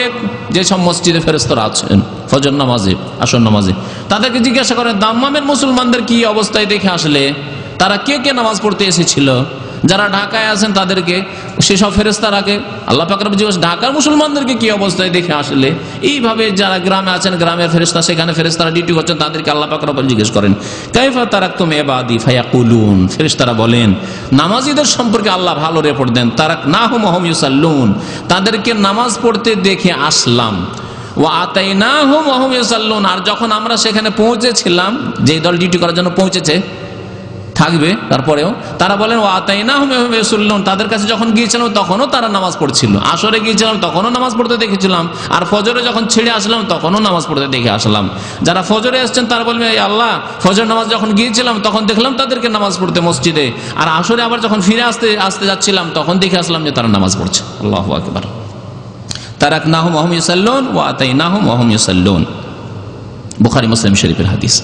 যে সব মসজিদে ফেরেশতারা আছেন ফজর নামাজে আসর নামাজে, তাদেরকে জিজ্ঞাসা করেন দাম্মামের মুসলমানদের কি অবস্থায় দেখে আসলে, তারা কে কে নামাজ পড়তে এসেছিল, যারা ঢাকায় আছেন তাদেরকে সেসব ফেরেশতারাকে আল্লাহ পাক রব্বুল জিজ্ঞেস ঢাকার মুসলমানদেরকে কি অবস্থায় দেখে আসলে। এইভাবে যারা গ্রামে আছেন, গ্রামের ফেরেশতা, সেখানে ফেরেশতারা ডিউটি করছেন, তাদেরকে আল্লাহ পাক রব্বুল জিজ্ঞেস করেন কাইফা তারাকতুম ইবাদি ফায়াকুলুন। ফেরেশতারা বলেন, নামাজীদের সম্পর্কে আল্লাহ ভালো রিপোর্ট দেন, তারাকনাহুম ওয়া হুম ইউসাল্লুন, তাদেরকে নামাজ পড়তে দেখে আসলাম। ওয়া আতাইনাহুম ওয়া হুম ইউসাল্লুন, আর যখন আমরা সেখানে পৌঁছেছিলাম, যে দল ডিউটি করার জন্য পৌঁছেছে থাকবে তারপরেও তারা বলেন ওয়া আতাইনাহুম ওয়া হুম ইউসাল্লুন, তাদের কাছে যখন গিয়েছিলাম তখনও তারা নামাজ পড়ছিল, আসরে গিয়েছিলাম তখনও নামাজ পড়তে দেখেছিলাম, আর ফজরে যখন ছেড়ে আসলাম তখনও নামাজ পড়তে দেখে আসলাম। যারা ফজরে আসছেন তারা বলবেন এই আল্লাহ, ফজর নামাজ যখন গিয়েছিলাম তখন দেখলাম তাদেরকে নামাজ পড়তে মসজিদে, আর আসরে আবার যখন ফিরে আসতে যাচ্ছিলাম তখন দেখে আসলাম যে তারা নামাজ পড়ছে। আল্লাহু আকবার। তারাকনাহুম ওয়া হুম ইউসাল্লুন ওয়া আতাইনাহুম ওয়া হুম ইউসাল্লুন, বুখারী মুসলিম শরীফের হাদিস।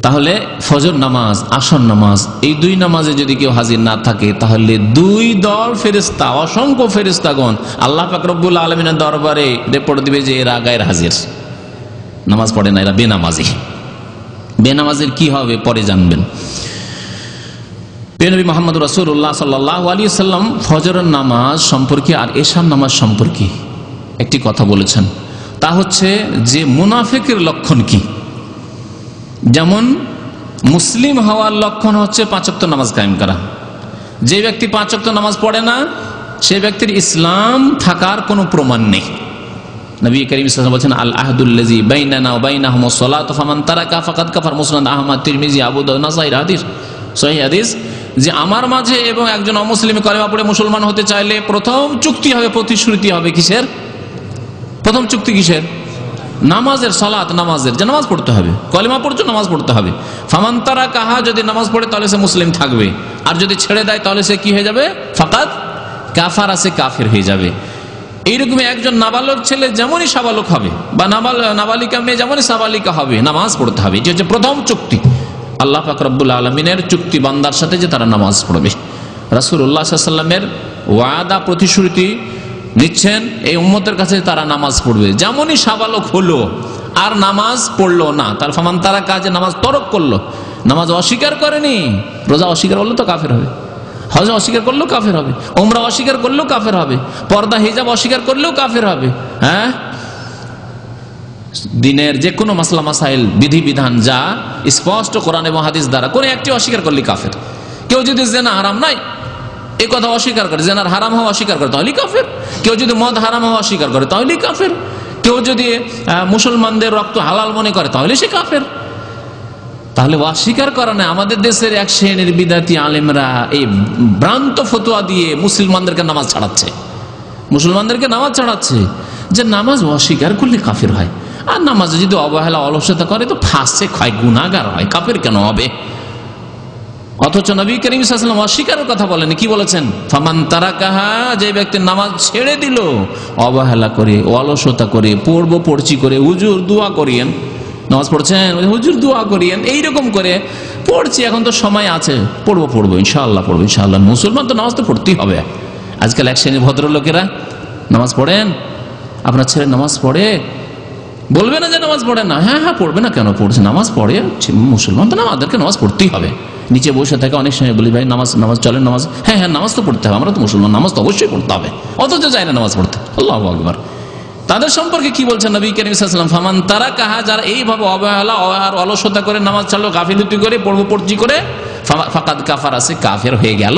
তাহলে ফজর নামাজ, আসর নামাজ, এই দুই নামাজে যদি কেউ হাজির না থাকে তাহলে দুই দল ফেরেশতা, অসংখ্য ফেরেশতাগণ আল্লাহ পাক রব্বুল আলামিনের দরবারে রিপোর্ট দিবে যে এরা গায়ের হাজির, নামাজ পড়ে না, এরা বেনামাজি। বেনামাজির কি হবে পরে জানবেন। নবী মুহাম্মদ রাসূলুল্লাহ সাল্লাল্লাহু আলাইহি ওয়াসাল্লাম ফজরের নামাজ সম্পর্কে আর এশার নামাজ সম্পর্কে একটি কথা বলেছেন, তা হচ্ছে যে মুনাফিকের লক্ষণ কি। যেমন মুসলিম হওয়ার লক্ষণ হচ্ছে 5 ওয়াক্ত নামাজ কায়েম করা। যে ব্যক্তি 5 ওয়াক্ত নামাজ পড়ে না, সেই ব্যক্তির ইসলাম থাকার কোনো প্রমাণ নেই। নবী করিম সাল্লাল্লাহু আলাইহি ওয়াসাল্লাম বলেছেন আল আহদুল্লাযী বাইনানা ওয়া বাইনাহুমুস সালাতু ফামান তারাকা ফাকাদ কাফার। মুসনাদ আহমদ, তিরমিজি, আবু দাউদ, নাসাঈ হাদিস, সহিহ হাদিস, যে আমার মাঝে এবং একজন অমুসলিম কলেমা পড়ে মুসলমান হতে চাইলে প্রথম চুক্তি হবে, প্রতিশ্রুতি হবে কিসের? প্রথম চুক্তি কিসের? নামাজের, সালাত, নামাজের, যে নামাজ পড়তে হবে, কলেমা পড়ছো নামাজ পড়তে হবে। ফামান তারাকাহা, যদি নামাজ পড়ে তাহলে সে মুসলিম থাকবে, আর যদি ছেড়ে দেয় তাহলে সে কি হয়ে যাবে? ফাকাদ কাফার, আছে কাফের হয়ে যাবে। এইরকমই একজন নাবালক ছেলে যেমনই সাবালক হবে, বা নাবালিকা মেয়ে যেমনই সাবালিকা হবে, নামাজ পড়তে হবে। এটি হচ্ছে প্রথম চুক্তি, আল্লাহ পাক রব্বুল আলামিনের চুক্তি বান্দার সাথে, যে তারা নামাজ পড়বে। রাসূলুল্লাহ সাল্লাল্লাহু আলাইহি ওয়াসাল্লামের ওয়াদা, প্রতিশ্রুতি নিচ্ছেন এই উম্মতের কাছে তারা নামাজ পড়বে। যেমনই সাবালক হলো আর নামাজ পড়লো না, তার ফামান তারা কাজে নামাজ তরক করলো, নামাজ অস্বীকার করেনি, রোজা অস্বীকার করলো তো কাফের হবে, হজ অস্বীকার করলেও কাফের হবে, উমরা অস্বীকার করলেও কাফের হবে, পর্দা হিজাব অস্বীকার করলেও কাফের হবে। হ্যাঁ, দিনের যে কোনো মাসলা মাসাইল, বিধিবিধান যা স্পষ্ট কোরআন এবং হাদিস দ্বারা, কোন একটি অস্বীকার করলে কাফের। কেউ যদি জেনা হারাম নাই এই কথা অস্বীকার করে, জেনার হারাম হওয়া অস্বীকার করে তাহলে কাফের। কেউ যদি মদ হারাম হওয়া অস্বীকার করে তাহলে কাফের। কেউ যদি মুসলমানদের রক্ত হালাল মনে করে তাহলে সে কাফের। তাহলে অস্বীকার করা না। আমাদের দেশের এক শ্রেণীর বিদাতি আলেমরা এই ভ্রান্ত ফতোয়া দিয়ে মুসলমানদেরকে নামাজ ছাড়াচ্ছে, মুসলমানদেরকে নামাজ ছাড়াচ্ছে যে নামাজ অস্বীকার করলে কাফের হয়, আর নামাজে যদি অবহেলা অলসতা করে তো ফাসেক হয়, গুনাহগার হয়, কাফের কেন হবে? অথচ নবী করিম সাল্লাল্লাহু আলাইহি ওয়াসাল্লাম অস্বীকারের কথা বলেন, কি বলেছেন? ফামান তারাকাহা, যে ব্যক্তি নামাজ ছেড়ে দিল অবহেলা করে, অলসতা করে, পড়ছি করে, হুজুর দোয়া করিয়েন, নামাজ পড়ছেন, হুজুর দোয়া করিয়েন, এইরকম করে পড়ছি, এখন তো সময় আছে, পড়বো ইনশাআল্লাহ, পড়বো ইনশাআল্লাহ। মুসলমান তো নামাজ তো পড়তেই হবে। আজকাল এক শ্রেণীর ভদ্রলোকেরা নামাজ পড়েন, আপনার ছেলে নামাজ পড়ে, বলবে না যে নামাজ পড়ে না, হ্যাঁ পড়বে না, কেন পড়ছে, নামাজ পড়ে, মুসলমান তো আমাদেরকে নামাজ পড়তেই হবে। নিচে বসে থাকে, অনেক সময় বলি ভাই নামাজ চলে, নামাজ, হ্যাঁ নামাজ তো পড়তে হবে, আমরা তো মুসলমান, নামাজ তো অবশ্যই পড়তে হবে, অথচ যায় না নামাজ পড়তে। আল্লাহু আকবার। তাদের সম্পর্কে কি বলছেন নবী করিম সাল্লাল্লাহু আলাইহি ওয়াসাল্লাম? ফামান তারাকাহা, যারা এইভাবে অবহেলা আর অলসতা করে নামাজ ছাড়লো, গাফিলতি করে, পড়ছি করে, ফাকাদ কাফার, আছে কাফের হয়ে গেল।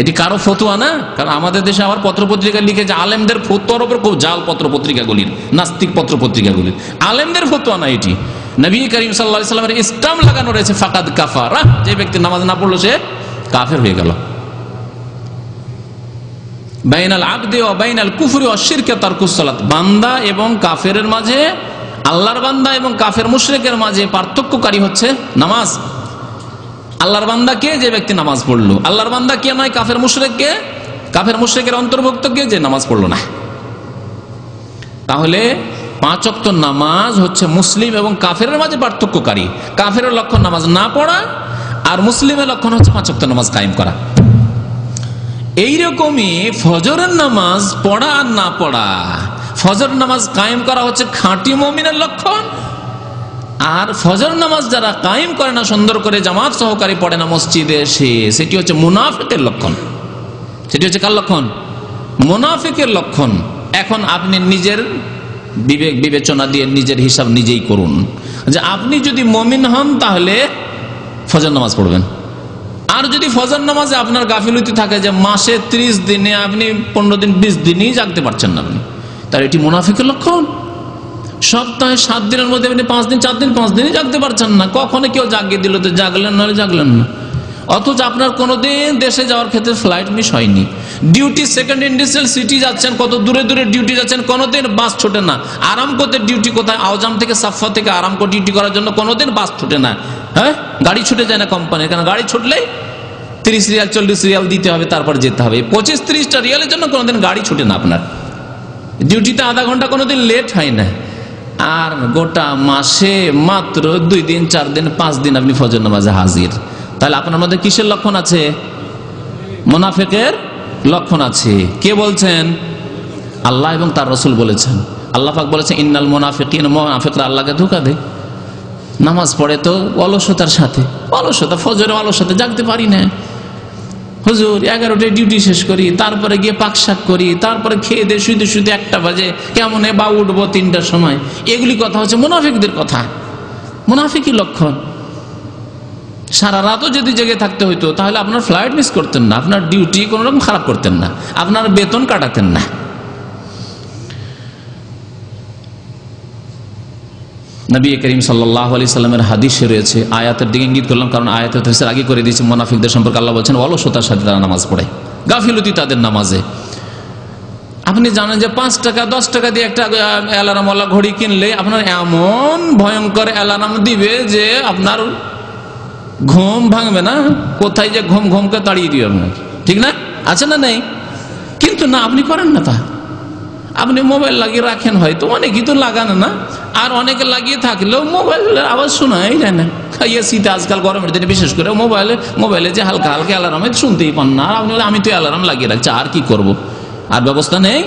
এটি কারো ফতোয়া না, কারণ আমাদের দেশে আবার পত্রপত্রিকা লিখে যে আলেমদের ফতোয়ার উপর খুব জাল, পত্রপত্রিকাগুলির, নাস্তিক পত্রপত্রিকাগুলির, আলেমদের ফতোয়া না এটি। নবী করিম সাল্লাল্লাহু আলাইহি ওয়াসাল্লামের ইসলাম লাগানো রয়েছে ফাকাদ কাফারা, যে ব্যক্তি নামাজ না পড়লো সে কাফের হয়ে গেল। বাইনাল আবদি ওয়া বাইনাল কুফরি ওয়া শিরকি তারকুস সালাত, বান্দা এবং কাফেরের মাঝে, আল্লাহর বান্দা এবং কাফের মুশরিকের মাঝে পার্থক্যকারী হচ্ছে নামাজ। আল্লাহর বান্দা কে? যে ব্যক্তি নামাজ পড়লো। আল্লাহর বান্দা কে নয়? কাফের মুশরিক কে? কাফের মুশরিকের অন্তর্ভুক্ত কে? যে নামাজ পড়লো না। তাহলে 5 ওয়াক্ত নামাজ হচ্ছে মুসলিম এবং কাফেরের মাঝে পার্থক্যকারী। কাফেরের লক্ষণ নামাজ না পড়া, আর মুসলিমের লক্ষণ হচ্ছে 5 ওয়াক্ত নামাজ কায়েম করা। এইরকমই ফজরের নামাজ পড়া আর না পড়া, ফজর নামাজ কায়েম করা হচ্ছে খাঁটি মুমিনের লক্ষণ, আর ফজর নামাজ যারা কায়েম করে না, সুন্দর করে জামাত সহকারে পড়ে না মসজিদে এসে, সেটি হচ্ছে মুনাফিকের লক্ষণ। সেটি হচ্ছে কার লক্ষণ? মুনাফিকের লক্ষণ। এখন আপনি নিজের বিবেক বিবেচনা দিয়ে নিজের হিসাব নিজেই করুন যে আপনি যদি মুমিন হন তাহলে ফজর নামাজ পড়বেন। আর যদি ফজর নামাজে আপনার গাফিলতি থাকে যে মাসে 30 দিনে আপনি 15 দিন 20 দিনই জাগতে পারছেন না আপনি, তাহলে এটি মুনাফিকের লক্ষণ। সপ্তাহে 7 দিনের মধ্যে আপনি 5 দিন 4 দিন 5 দিনই জাগতে পারছেন না, কখনো কেউ জাগিয়ে দিল তো জাগলেন, নাহলে জাগলেন না। অথচ আপনার কোনোদিন দেশে যাওয়ার ক্ষেত্রে ফ্লাইট মিস হয়নি, ডিউটি সেকেন্ড ইন্ডাস্ট্রিয়াল সিটি যাচ্ছেন, কত দূরে দূরে ডিউটি যাচ্ছেন, কোনোদিন বাস ছোটে না। আরামকোতে ডিউটি কোথায়? আওজাম থেকে সাফা থেকে আরামকো ডিউটি করার জন্য কোনোদিন বাস ছুটে না। হ্যাঁ, গাড়ি ছুটে যায় না কোম্পানির, কারণ গাড়ি ছুটলেই 30 রিয়াল 40 রিয়াল দিতে হবে, তারপর যেতে হবে। 25-30টা রিয়ালের জন্য কোনোদিন গাড়ি ছুটে না আপনার। ডিউটিতে আধা ঘন্টা কোনোদিন লেট হয় না। আর গোটা মাসে মাত্র 2 দিন 4 দিন 5 দিন আপনি ফজর নামাজে হাজির। তাহলে আপনার মধ্যে কিসের লক্ষণ আছে? মুনাফিকের লক্ষণ আছে। কে বলছেন? আল্লাহ এবং তার রাসূল বলেছেন। আল্লাহ পাক বলেছেন ইন্নাল মুনাফিকিনা, মুনাফিকরা আল্লাহকে ধোঁকা দেয়। নামাজ পড়ে তো অলসতার সাথে, অলসতা, ফজরে অলসতা, জাগতে পারি না হুজুর, 11টায় ডিউটি শেষ করি, তারপরে গিয়ে পাকশাক করি, তারপরে খেয়ে দিয়ে শুইতে শুইতে 1টা বাজে, কেমনে বা উঠবো 3টার সময়। এগুলি কথা হচ্ছে মুনাফিকদের কথা, মুনাফিকি লক্ষণ। সারা রাতও যদি জেগে থাকতে হইতো তাহলে আপনার ফ্লাইট মিস করতেন না, আপনার ডিউটি কোনো রকম খারাপ করতেন না, আপনার বেতন কাটাতেন না। নবী করিম সাল্লাল্লাহু আলাইহি সাল্লামের হাদিসে রয়েছে, আয়াতের দিকে ইঙ্গিত করলাম কারণ আয়াতের তাফসীর আগে করে দিয়েছে। মুনাফিকদের সম্পর্কে আল্লাহ বলছেন অলসতার সাথে তারা নামাজ পড়ে, গাফিলতি তাদের নামাজে। আপনি জানেন যে 5 টাকা 10 টাকা দিয়ে একটা অ্যালার্মওয়ালা ঘড়ি কিনলে আপনার এমন ভয়ঙ্কর অ্যালার্ম দিবে যে আপনার ঘুম ভাঙবে না, কোথায় যে ঘুমকে তাড়িয়ে দিবে আপনার, ঠিক না? আছে না নেই? কিন্তু না, আপনি করেন না তা। আপনি মোবাইল লাগিয়ে রাখেন, হয়তো অনেকেই তো লাগান না, আর অনেকে লাগিয়ে থাকলেও মোবাইলের আওয়াজ শোনাই যায় না। খাইয়ে শীতে আজকাল গরমের দিনে বিশেষ করে মোবাইলে যে হালকা হালকা অ্যালার্ম শুনতেই পান না। আমি তো অ্যালার্ম লাগিয়ে রাখছি, আর কি করব, আর ব্যবস্থা নেই।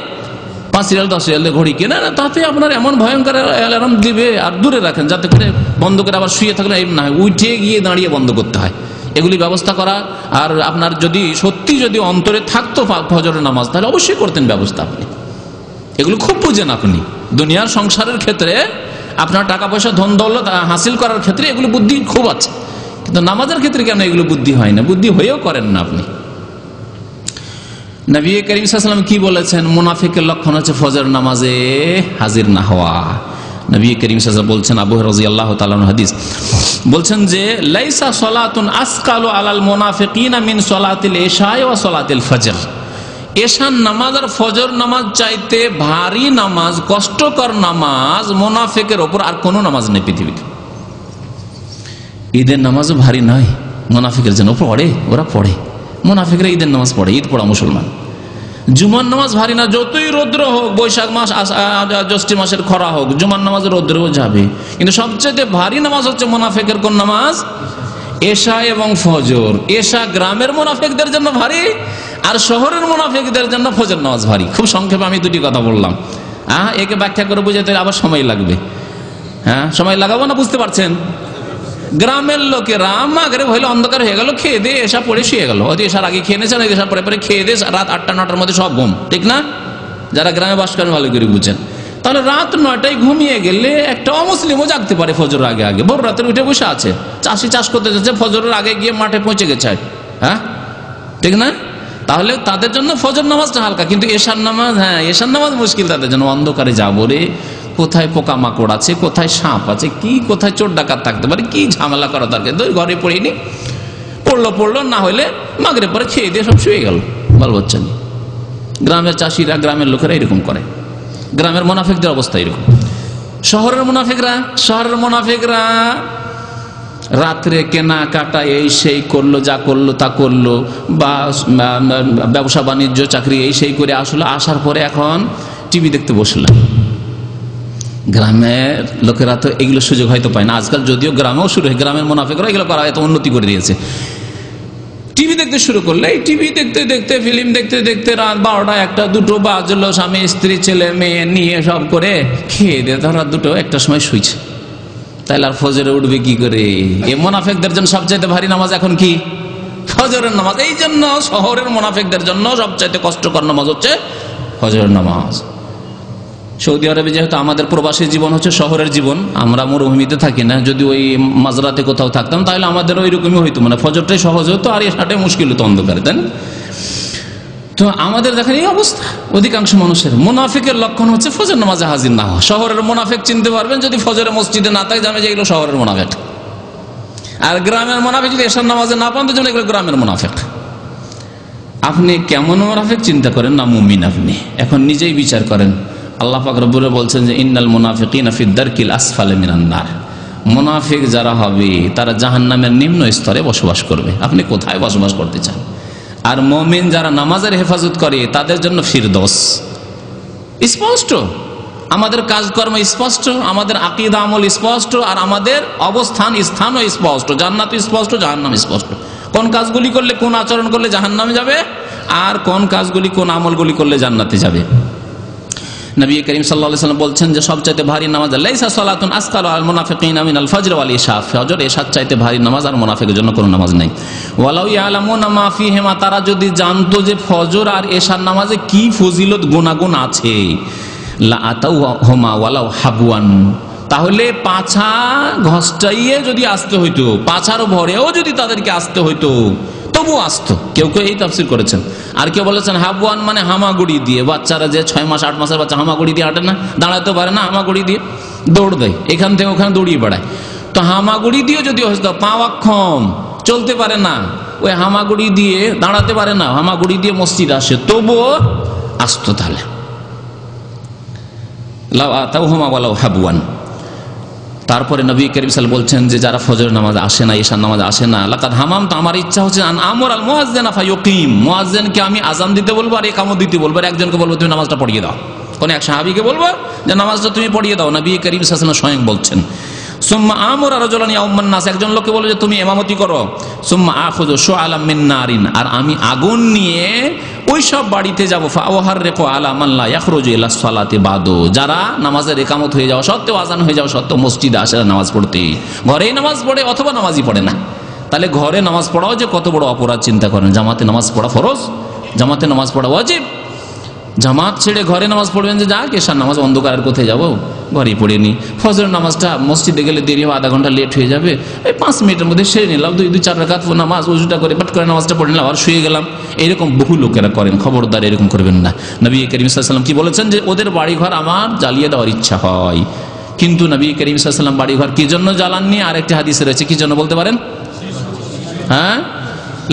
5 রিয়াল 10 রিয়াল ঘড়ি কেনা না, তাতে আপনার এমন ভয়ঙ্কর অ্যালার্ম দিবে। আর দূরে রাখেন যাতে করে বন্ধ করে আবার শুয়ে থাকলে না হয়, উঠে গিয়ে দাঁড়িয়ে বন্ধ করতে হয়, এগুলি ব্যবস্থা করা। আর আপনার যদি সত্যি যদি অন্তরে থাকতো ফজরের নামাজ, তাহলে অবশ্যই করতেন ব্যবস্থা। আপনি এগুলো খুব বুঝেন, আপনি দুনিয়ার সংসারের ক্ষেত্রে আপনার টাকা পয়সা ধন দৌলত হাসিল করার ক্ষেত্রে এগুলো বুদ্ধি খুব আছে, কিন্তু নামাজের ক্ষেত্রে কেন এগুলো বুদ্ধি হয় না? বুদ্ধি হয়েও করেন না আপনি। নবী করিম সাল্লাল্লাহু আলাইহি ওয়াসাল্লাম কি বলেছেন? মুনাফিকের লক্ষণ হচ্ছে ফজর নামাজে হাজির না হওয়া। নবী করিম সাল্লাল্লাহু আলাইহি ওয়াসাল্লাম বলছেন, আবু হুরায়রা রাদিয়াল্লাহু তাআলা আনহু হাদিস, বলছেন যে লাইসা সালাতুন আসকালু আলাল মুনাফিকিনা মিন সালাতিল ইশা ওয়া সালাতিল ফজর। এশার নামাজ আর ফজর নামাজ চাইতে ভারী নামাজ, কষ্টকর নামাজ মুনাফিকের ওপর আর কোনো নামাজ নেই পৃথিবীতে। ঈদের নামাজও ভারী নয়, মুনাফিকের জন্য পড়ে, ওরা পড়ে। মুনাফিকরা ঈদের নামাজ পড়ে, ঈদ পড়া মুসলমান। জুমার নামাজ ভারী না, যতই রৌদ্র হোক, বৈশাখ মাস জ্যৈষ্ঠ মাসের খরা হোক, জুমার নামাজ রৌদ্রও যাবে। কিন্তু সবচেয়ে ভারী নামাজ হচ্ছে মুনাফিকের কোন নামাজ? এশা এবং ফজর। এশা গ্রামের মুনাফিকদের জন্য ভারী, আর শহরের মুনাফিকদের জন্য ফজর নামাজ ভারী। খুব সংক্ষেপে আমি দুটি কথা বললাম, একে ব্যাখ্যা করে বুঝাতে আবার সময় লাগবে। সময় লাগাবো না, বুঝতে পারছেন? গ্রামের লোকেরা মাগরিব হইলে অন্ধকার হয়ে গেল, খেয়ে দিয়ে এশা পড়ে শুয়ে গেল, হয়তো এশার আগে খেয়ে নিয়েছেন, এশার পরে পরে খেয়ে দিয়ে রাত 8টা 9টার মধ্যে সব ঘুম, ঠিক না? যারা গ্রামে বাস করেন ভালো করে বুঝছেন। তাহলে রাত 9টায় ঘুমিয়ে গেলে একটা অমুসলিমও জাগতে পারে ফজরের আগে আগে, ভোর রাতের উঠে বসে আছে, চাষি চাষ করতে যাচ্ছে, ফজরের আগে গিয়ে মাঠে পৌঁছে গেছে, ঠিক না? তাহলে তাদের জন্য ফজর নামাজটা হালকা, কিন্তু এশার নামাজ, এশার নামাজ মুশকিল তাদের জন্য। অন্ধকারে যাবো রে, কোথায় পোকামাকড় আছে, কোথায় সাপ আছে, কি কোথায় চোর ডাকাত থাকতে পারে, কি ঝামেলা করা দরকার, ঘরে পড়িনি, পড়লো না হলে মাগরিব পরে খেয়ে দিয়ে সব শুয়ে গেল, বাল বাচ্চা নিয়ে। গ্রামের চাষিরা, গ্রামের লোকেরা এরকম করে, গ্রামের মুনাফিকদের অবস্থা এরকম। শহরের মুনাফিকরা রাত্রে কেনা কাটা এই সেই করলো, যা করলো তা করলো, বা ব্যবসা বাণিজ্য চাকরি এই সেই করে আসলো, আসার পরে এখন টিভি দেখতে বসলাম। গ্রামের লোকেরা তো এগুলো সুযোগ হয়তো পায় না আজকাল, যদিও গ্রামেও শুরু হয়, গ্রামের মুনাফিকরা এগুলো করা এত উন্নতি করে দিয়েছে। টিভি দেখতে শুরু করলে, এই টিভি দেখতে দেখতে, ফিল্ম দেখতে দেখতে রাত 12টা 1টা 2টো বাজলো, স্বামী স্ত্রী ছেলে মেয়ে নিয়ে সব করে খেয়ে দিয়ে রাত 2টো 1টার সময় শুইছে। তাহলে আর ফজরে উঠবে কি করে? এই মুনাফিকদের জন্য সবচাইতে ভারী নামাজ এখন কি? ফজরের নামাজ। এই জন্য শহরের মুনাফিকদের জন্য সবচাইতে কষ্টকর নামাজ হচ্ছে ফজরের নামাজ। সৌদি আরবে যেহেতু আমাদের প্রবাসী জীবন হচ্ছে শহরের জীবন, আমরা মরুভূমিতে থাকি না, যদি ওই মাঝরাতে কোথাও থাকতাম তাহলে আমাদের ওই রকমই হইতো, মানে ফজরটাই সহজ হতো আর এসাটাই মুশকিল হতো অন্ধকারে, তাই না? তো আমাদের দেখেন এই অবস্থা অধিকাংশ মানুষের। মুনাফিকের লক্ষণ হচ্ছে ফজর নামাজে হাজির না হওয়া। শহরের মুনাফিক চিনতে পারবেন যদি ফজরের মসজিদে না থাকে, জানে যে এগুলো শহরের মুনাফিক। আর গ্রামের মুনাফিক যদি এশার নামাজে না পান তো জানে এগুলো গ্রামের মুনাফিক। আপনি কেমন মুনাফিক চিন্তা করেন না মুমিন আপনি? এখন নিজেই বিচার করেন। আল্লাহ পাক রব্বুল বলছেন যে ইন্নাল মুনাফিকিনা ফি দারকিল আসফালি মিনান নার। মুনাফিক যারা হবে তারা জাহান্নামের নিম্ন স্তরে বসবাস করবে। আপনি কোথায় বসবাস করতে চান? আর মুমিন যারা নামাজের হেফাজত করে তাদের জন্য ফিরদৌস। স্পষ্ট আমাদের কাজকর্ম স্পষ্ট, আমাদের আকীদা আমল স্পষ্ট, আর আমাদের অবস্থান স্থানও স্পষ্ট। জান্নাত স্পষ্ট, জাহান্নাম স্পষ্ট। কোন কাজগুলি করলে, কোন আচরণ করলে জাহান্নামে যাবে, আর কোন কাজগুলি, কোন আমলগুলি করলে জান্নাতে যাবে। নবী করিম সাল্লাল্লাহু আলাইহি ওয়াসাল্লাম বলছেন যে সবচাইতে ভারী নামাজ লাইসা সালাতুন আসকালু আল মুনাফিকিনা মিনাল ফজর ওয়াল ইশা। ফজর এশার চাইতে ভারী নামাজ আর মুনাফিকের জন্য কোনো নামাজ নেই। ওয়ালাউ ইয়ালামুনা মা ফিহিমা, তারা যদি জানতো যে ফজর আর এশার নামাজে কি ফজিলত গুনাহগুণ আছে, লা আতাউহুমা ওয়ালাউ হাবওয়ান, তাহলে পাছা ঘষ্টাইয়ে যদি আসতে হইতো, পাছার ভরেও যদি তাদেরকে আসতে হইতো তবু আসতো। কেউ কেউ এই তাফসীর করেছেন। আর কেউ বলেছেন হাবওয়ান মানে হামাগুড়ি দিয়ে। বাচ্চারা যে 6 মাস 8 মাসের বাচ্চা হামাগুড়ি দিয়ে হাঁটে না, দাঁড়াতে পারে না, হামাগুড়ি দিয়ে দৌড় দেয়, এখান থেকে ওখানে দৌড়িয়ে বেড়ায়। তো হামাগুড়ি দিয়ে যদি হতো, পা অক্ষম, চলতে পারে না, ওই হামাগুড়ি দিয়ে দাঁড়াতে পারে না, হামাগুড়ি দিয়ে মসজিদ আসে, তবুও আসতো। তাহলে লাউ আতাউহুমা ওয়ালাউ হাবওয়ান। তারপরে নবী করিম সাল্লাল্লাহু আলাইহি ওয়াসাল্লাম বলছেন যে যারা ফজর নামাজ আসে না, ঈশার নামাজ আসে না, লাকাদ হামাম, তো আমার ইচ্ছা হচ্ছে আন আমর আল মুয়াজ্জিনা ফায়ুকিম, মুয়াজ্জিনকে আমি আযান দিতে বলবো আর ইকামত দিতে বলবো। আর একজনকে বলবো তুমি নামাজটা পড়িয়ে দাও, কোন এক সাহাবীকে বলবো যে নামাজটা তুমি পড়িয়ে দাও। নবী করিম সাল্লাল্লাহু আলাইহি ওয়াসাল্লাম স্বয়ং বলছেন। সুম্মা আমর রাজুলান ইয়াউমান নাস, একজন লোককে বলে যে তুমি ইমামতি করো। সুম্মা আখুযু শুআলাম মিন নারিন, আর আমি আগুন নিয়ে ওই সব বাড়িতে যাব। ফাওয়াহাররিকু আলা মান লা ইয়াখরুজু ইলা সালাতি বাদু, যারা নামাজের ইকামত হয়ে যাওয়া সত্ত্বেও, আযান হয়ে যাওয়া সত্ত্বেও মসজিদে আসে না নামাজ পড়তে, ঘরেই নামাজ পড়ে অথবা নামাজই পড়ে না। তাহলে ঘরে নামাজ পড়াও যে কত বড় অপরাধ চিন্তা করেন। জামাতে নামাজ পড়া ফরজ, জামাতে নামাজ পড়া ওয়াজিব। জামাত ছেড়ে ঘরে নামাজ পড়বেন যে যাক এশার নামাজ অন্ধকারের কোথায় যাবো, ঘরেই পড়ে নি। ফজর নামাজটা মসজিদে গেলে দেরি হবে, আধা ঘন্টা লেট হয়ে যাবে, এই 5 মিনিটের মধ্যে সেরে নিলাম, 2-4 রাকাত নামাজ ওযুটা করে পাঠ করে নামাজটা পড়ে নিলাম আর শুয়ে গেলাম। এরকম বহু লোকেরা করেন, খবরদার এরকম করবেন না। নবী করিম সাল্লাল্লাহু আলাইহি ওয়াসাল্লাম কি বলেছেন যে ওদের বাড়িঘর আমার জ্বালিয়ে দেওয়ার ইচ্ছা হয়। কিন্তু নবী করিম সাল্লাল্লাহু আলাইহি ওয়াসাল্লাম বাড়িঘর কি জন্য জ্বালাননি? আরেকটি হাদিসে রয়েছে, কি জন্য বলতে পারেন? হ্যাঁ,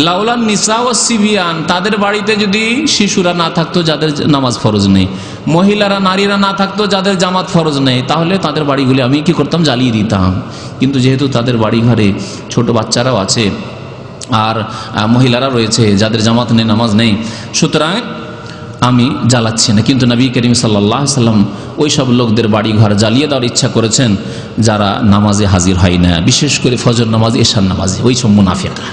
লাউলান নিসা ওয়াস সিবিয়ান, তাদের বাড়িতে যদি শিশুরা না থাকতো যাদের নামাজ ফরজ নেই, মহিলারা নারীরা না থাকতো যাদের জামাত ফরজ নেই, তাহলে তাদের বাড়িগুলি আমি কি করতাম? জ্বালিয়ে দিতাম। কিন্তু যেহেতু তাদের বাড়ি ঘরে ছোট বাচ্চারাও আছে আর মহিলারা রয়েছে যাদের জামাত নেই, নামাজ নেই, সুতরাং আমি জ্বালাচ্ছি না। কিন্তু নবী করিম সাল্লাল্লাহু আলাইহি ওয়াসাল্লাম ওই সব লোকদের বাড়ি ঘর জ্বালিয়ে দেওয়ার ইচ্ছা করেছেন যারা নামাজে হাজির হয় না, বিশেষ করে ফজর নামাজ, এশার নামাজে, ওই সব মুনাফিকরা।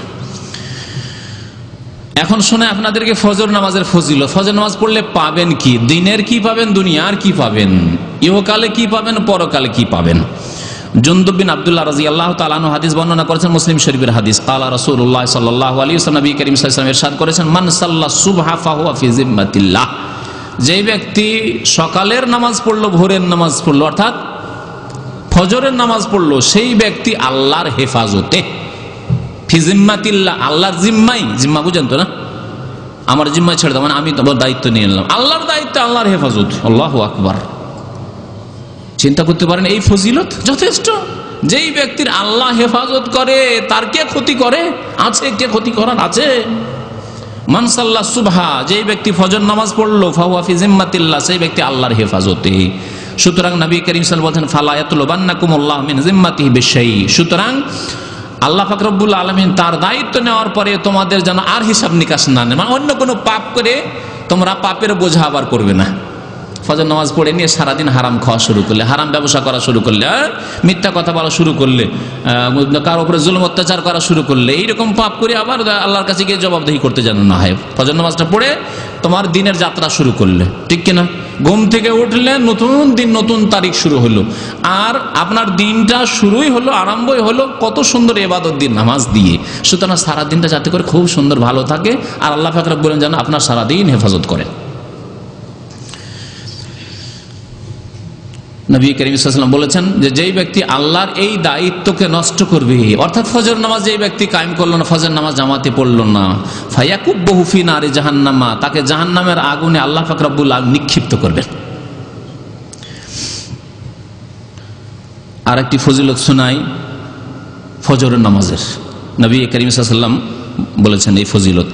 এখন শুনে আপনাদেরকে ফজর নামাজের ফজিলত। ফজর নামাজ পড়লে পাবেন কি? দিনের কি পাবেন, দুনিয়ার কি পাবেন, ইহকালে কি পাবেন, পরকালে কি পাবেন। জুনদুব বিন আব্দুল্লাহ রাদিয়াল্লাহু তাআলা আনহু হাদিস বর্ণনা করেছেন, মুসলিম শরীফের হাদিস। ক্বালা রাসূলুল্লাহ সাল্লাল্লাহু আলাইহি ওয়াসাল্লাম, নবী করিম সাল্লাল্লাহু আলাইহি ওয়াসাল্লাম ইরশাদ করেছেন, মান সাল্লা সুবহা ফাহুয়া ফি জিম্মাতিল্লাহ, যে ব্যক্তি সকালের নামাজ পড়লো, ভোরের নামাজ পড়লো, অর্থাৎ ফজরের নামাজ পড়লো, সেই ব্যক্তি আল্লাহর হেফাজতে। ফি জিম্মাতিল্লাহ, আল্লাহর জিম্মাই, জিম্মা বুঝেন তো না, আমার জিম্মায় ছেড়ে দাও, মানে আমি তোমার দায়িত্ব নিয়ে নিলাম, আল্লাহর দায়িত্ব, আল্লাহর হেফাজত। আল্লাহু আকবার। চিন্তা করতে পারেন এই ফজিলত যথেষ্ট। যেই ব্যক্তির আল্লাহ হেফাজত করে তার কে ক্ষতি করে আছে? কে ক্ষতি করার আছে? মান সাল্লা সুবহা, যেই ব্যক্তি ফজর নামাজ পড়লো, ফাহুয়া ফি জিম্মাতিল্লাহ, সেই ব্যক্তি আল্লাহর হেফাজতে। সুতরাং নবী করিম সাল্লাল্লাহু আলাইহি ওয়াসাল্লাম বলেন, ফালা ইয়াতলুবান্নাকুমুল্লাহু মিন জিম্মাতিহি বিশাইই, সুতরাং আল্লাহ পাক রব্বুল আলামিন তার দায়িত্ব নেওয়ার পরে তোমাদের যেন আর হিসাব নিকাশ না নেয়, মানে অন্য কোনো পাপ করে তোমরা পাপের বোঝা আবার করবে না। ফজর নামাজ পড়ে নিয়ে সারাদিন হারাম খাওয়া শুরু করলে, হারাম ব্যবসা করা শুরু করলে, মিথ্যা কথা বলা শুরু করলে, কারোর উপরে জুলুম অত্যাচার করা শুরু করলে, এইরকম পাপ করে আবার আল্লাহর কাছে গিয়ে জবাবদিহি করতে যেন না হয়। ফজর নামাজটা পড়ে তোমার দিনের যাত্রা শুরু করলে, ঠিক কিনা? ঘুম থেকে উঠলে নতুন দিন, নতুন তারিখ শুরু হলো, আর আপনার দিনটা শুরুই হলো, আরম্ভই হলো কত সুন্দর ইবাদত দিন নামাজ দিয়ে। সুতরাং সারা দিনটা যাতে করে খুব সুন্দর ভালো থাকে, আর আল্লাহ পাক রব্বুল আলামিন যেন আপনার সারাদিন হেফাজত করেন। নবী করিম সাল্লাল্লাহু আলাইহি ওয়াসাল্লাম বলেছেন যে যেই ব্যক্তি আল্লাহর এই দায়িত্বকে নষ্ট করবে, অর্থাৎ ফজর নামাজ যেই ব্যক্তি কায়েম করলো না, ফজর নামাজ জামাতে পড়লো না, ফায়াকুব্বহু ফি নারি জাহান্নামা, তাকে জাহান্নামের আগুনে আল্লাহ পাক রব্বুল আলামিন নিক্ষিপ্ত করবেন। আর একটি ফজিলত শোনাই ফজরের নামাজের। নবী করিম সাল্লাল্লাহু আলাইহি ওয়াসাল্লাম বলেছেন এই ফজিলত।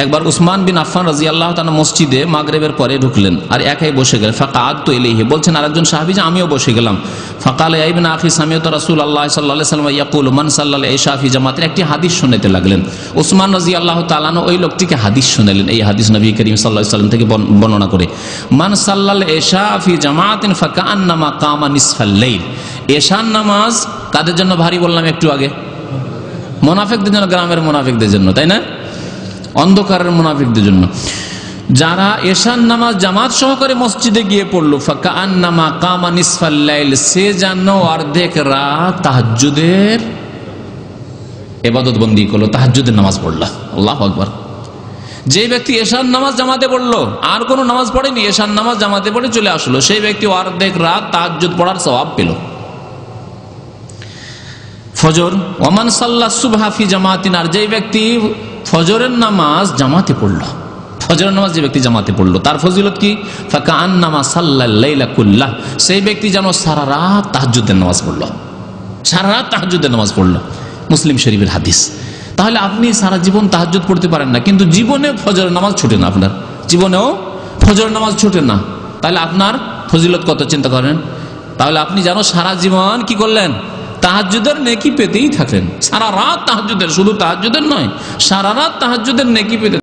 একবার উসমান বিন আফফান রাদিয়াল্লাহু তাআলা মসজিদে মাগরিবের পরে ঢুকলেন আর একাই বসে গেলেন। ফাকাআতু ইলাইহি, বলছেন আরেকজন সাহাবী যে আমিও বসে গেলাম। ফাকালা ইয়া ইবনে আখি সামিআতু রাসূলুল্লাহ সাল্লাল্লাহু আলাইহি ওয়াসাল্লাম ইয়াকুলু মান সাল্লাল ইশা ফি জামাতিন, একটি হাদিস শুনাইতে লাগলেন। উসমান রাদিয়াল্লাহু তাআলা ওই লোকটিকে হাদিস শুনালেন। এই হাদিস নবী করিম সাল্লাল্লাহু আলাইহি ওয়াসাল্লাম থেকে বর্ণনা করে, মান সাল্লাল ইশা ফি জামাতিন ফাকাআন্নামা কামা নিসফাল লাইল। ইশার নামাজ কাদের জন্য ভারী বললাম একটু আগে? মুনাফিকদের জন্য, গ্রামের মুনাফিকদের জন্য, তাই না? অন্ধকারের মুনাফিকদের জন্য। যারা এশার নামাজ জামাত সহকারে মসজিদে গিয়ে পড়লো, ফাকাআন্নামা কামা নিসফাল লাইল, সে যেন অর্ধেক রাত তাহাজ্জুদের ইবাদত বন্দি করলো, তাহাজ্জুদের নামাজ পড়লো। আল্লাহু আকবার। যে ব্যক্তি এশার নামাজ জামাতে পড়লো, আর কোনো নামাজ পড়েনি, এশার নামাজ জামাতে পড়ে চলে আসলো, সেই ব্যক্তি অর্ধেক রাত তাহাজ্জুদ পড়ার সওয়াব পেল। ফজর, ওমান সাল্লা সুবহা ফি জামাতিন, আর যেই ব্যক্তি ফজরের নামাজ জামাতে পড়লো, ফজরের নামাজ যে ব্যক্তি জামাতে পড়লো তার ফজিলত কি? ফাকাআন্নামা সাল্লাল লাইলা কুল্লাহ, সেই ব্যক্তি যেন সারা রাত তাহাজ্জুদের নামাজ পড়লো, সারা রাত তাহাজ্জুদের নামাজ পড়লো। মুসলিম শরীফের হাদিস। তাহলে আপনি সারা জীবন তাহাজ্জুদ পড়তে পারেন না, কিন্তু জীবনে ফজরের নামাজ ছুটে না, আপনার জীবনেও ফজরের নামাজ ছুটে না, তাহলে আপনার ফজিলত কত চিন্তা করেন। তাহলে আপনি যেন সারা জীবন কি করলেন? তাহাজ্জুদের নেকি পেতেই থাকেন, সারা রাত তাহাজ্জুদের, শুধু তাহাজ্জুদের নয়, সারা রাত তাহাজ্জুদের নেকি পেতে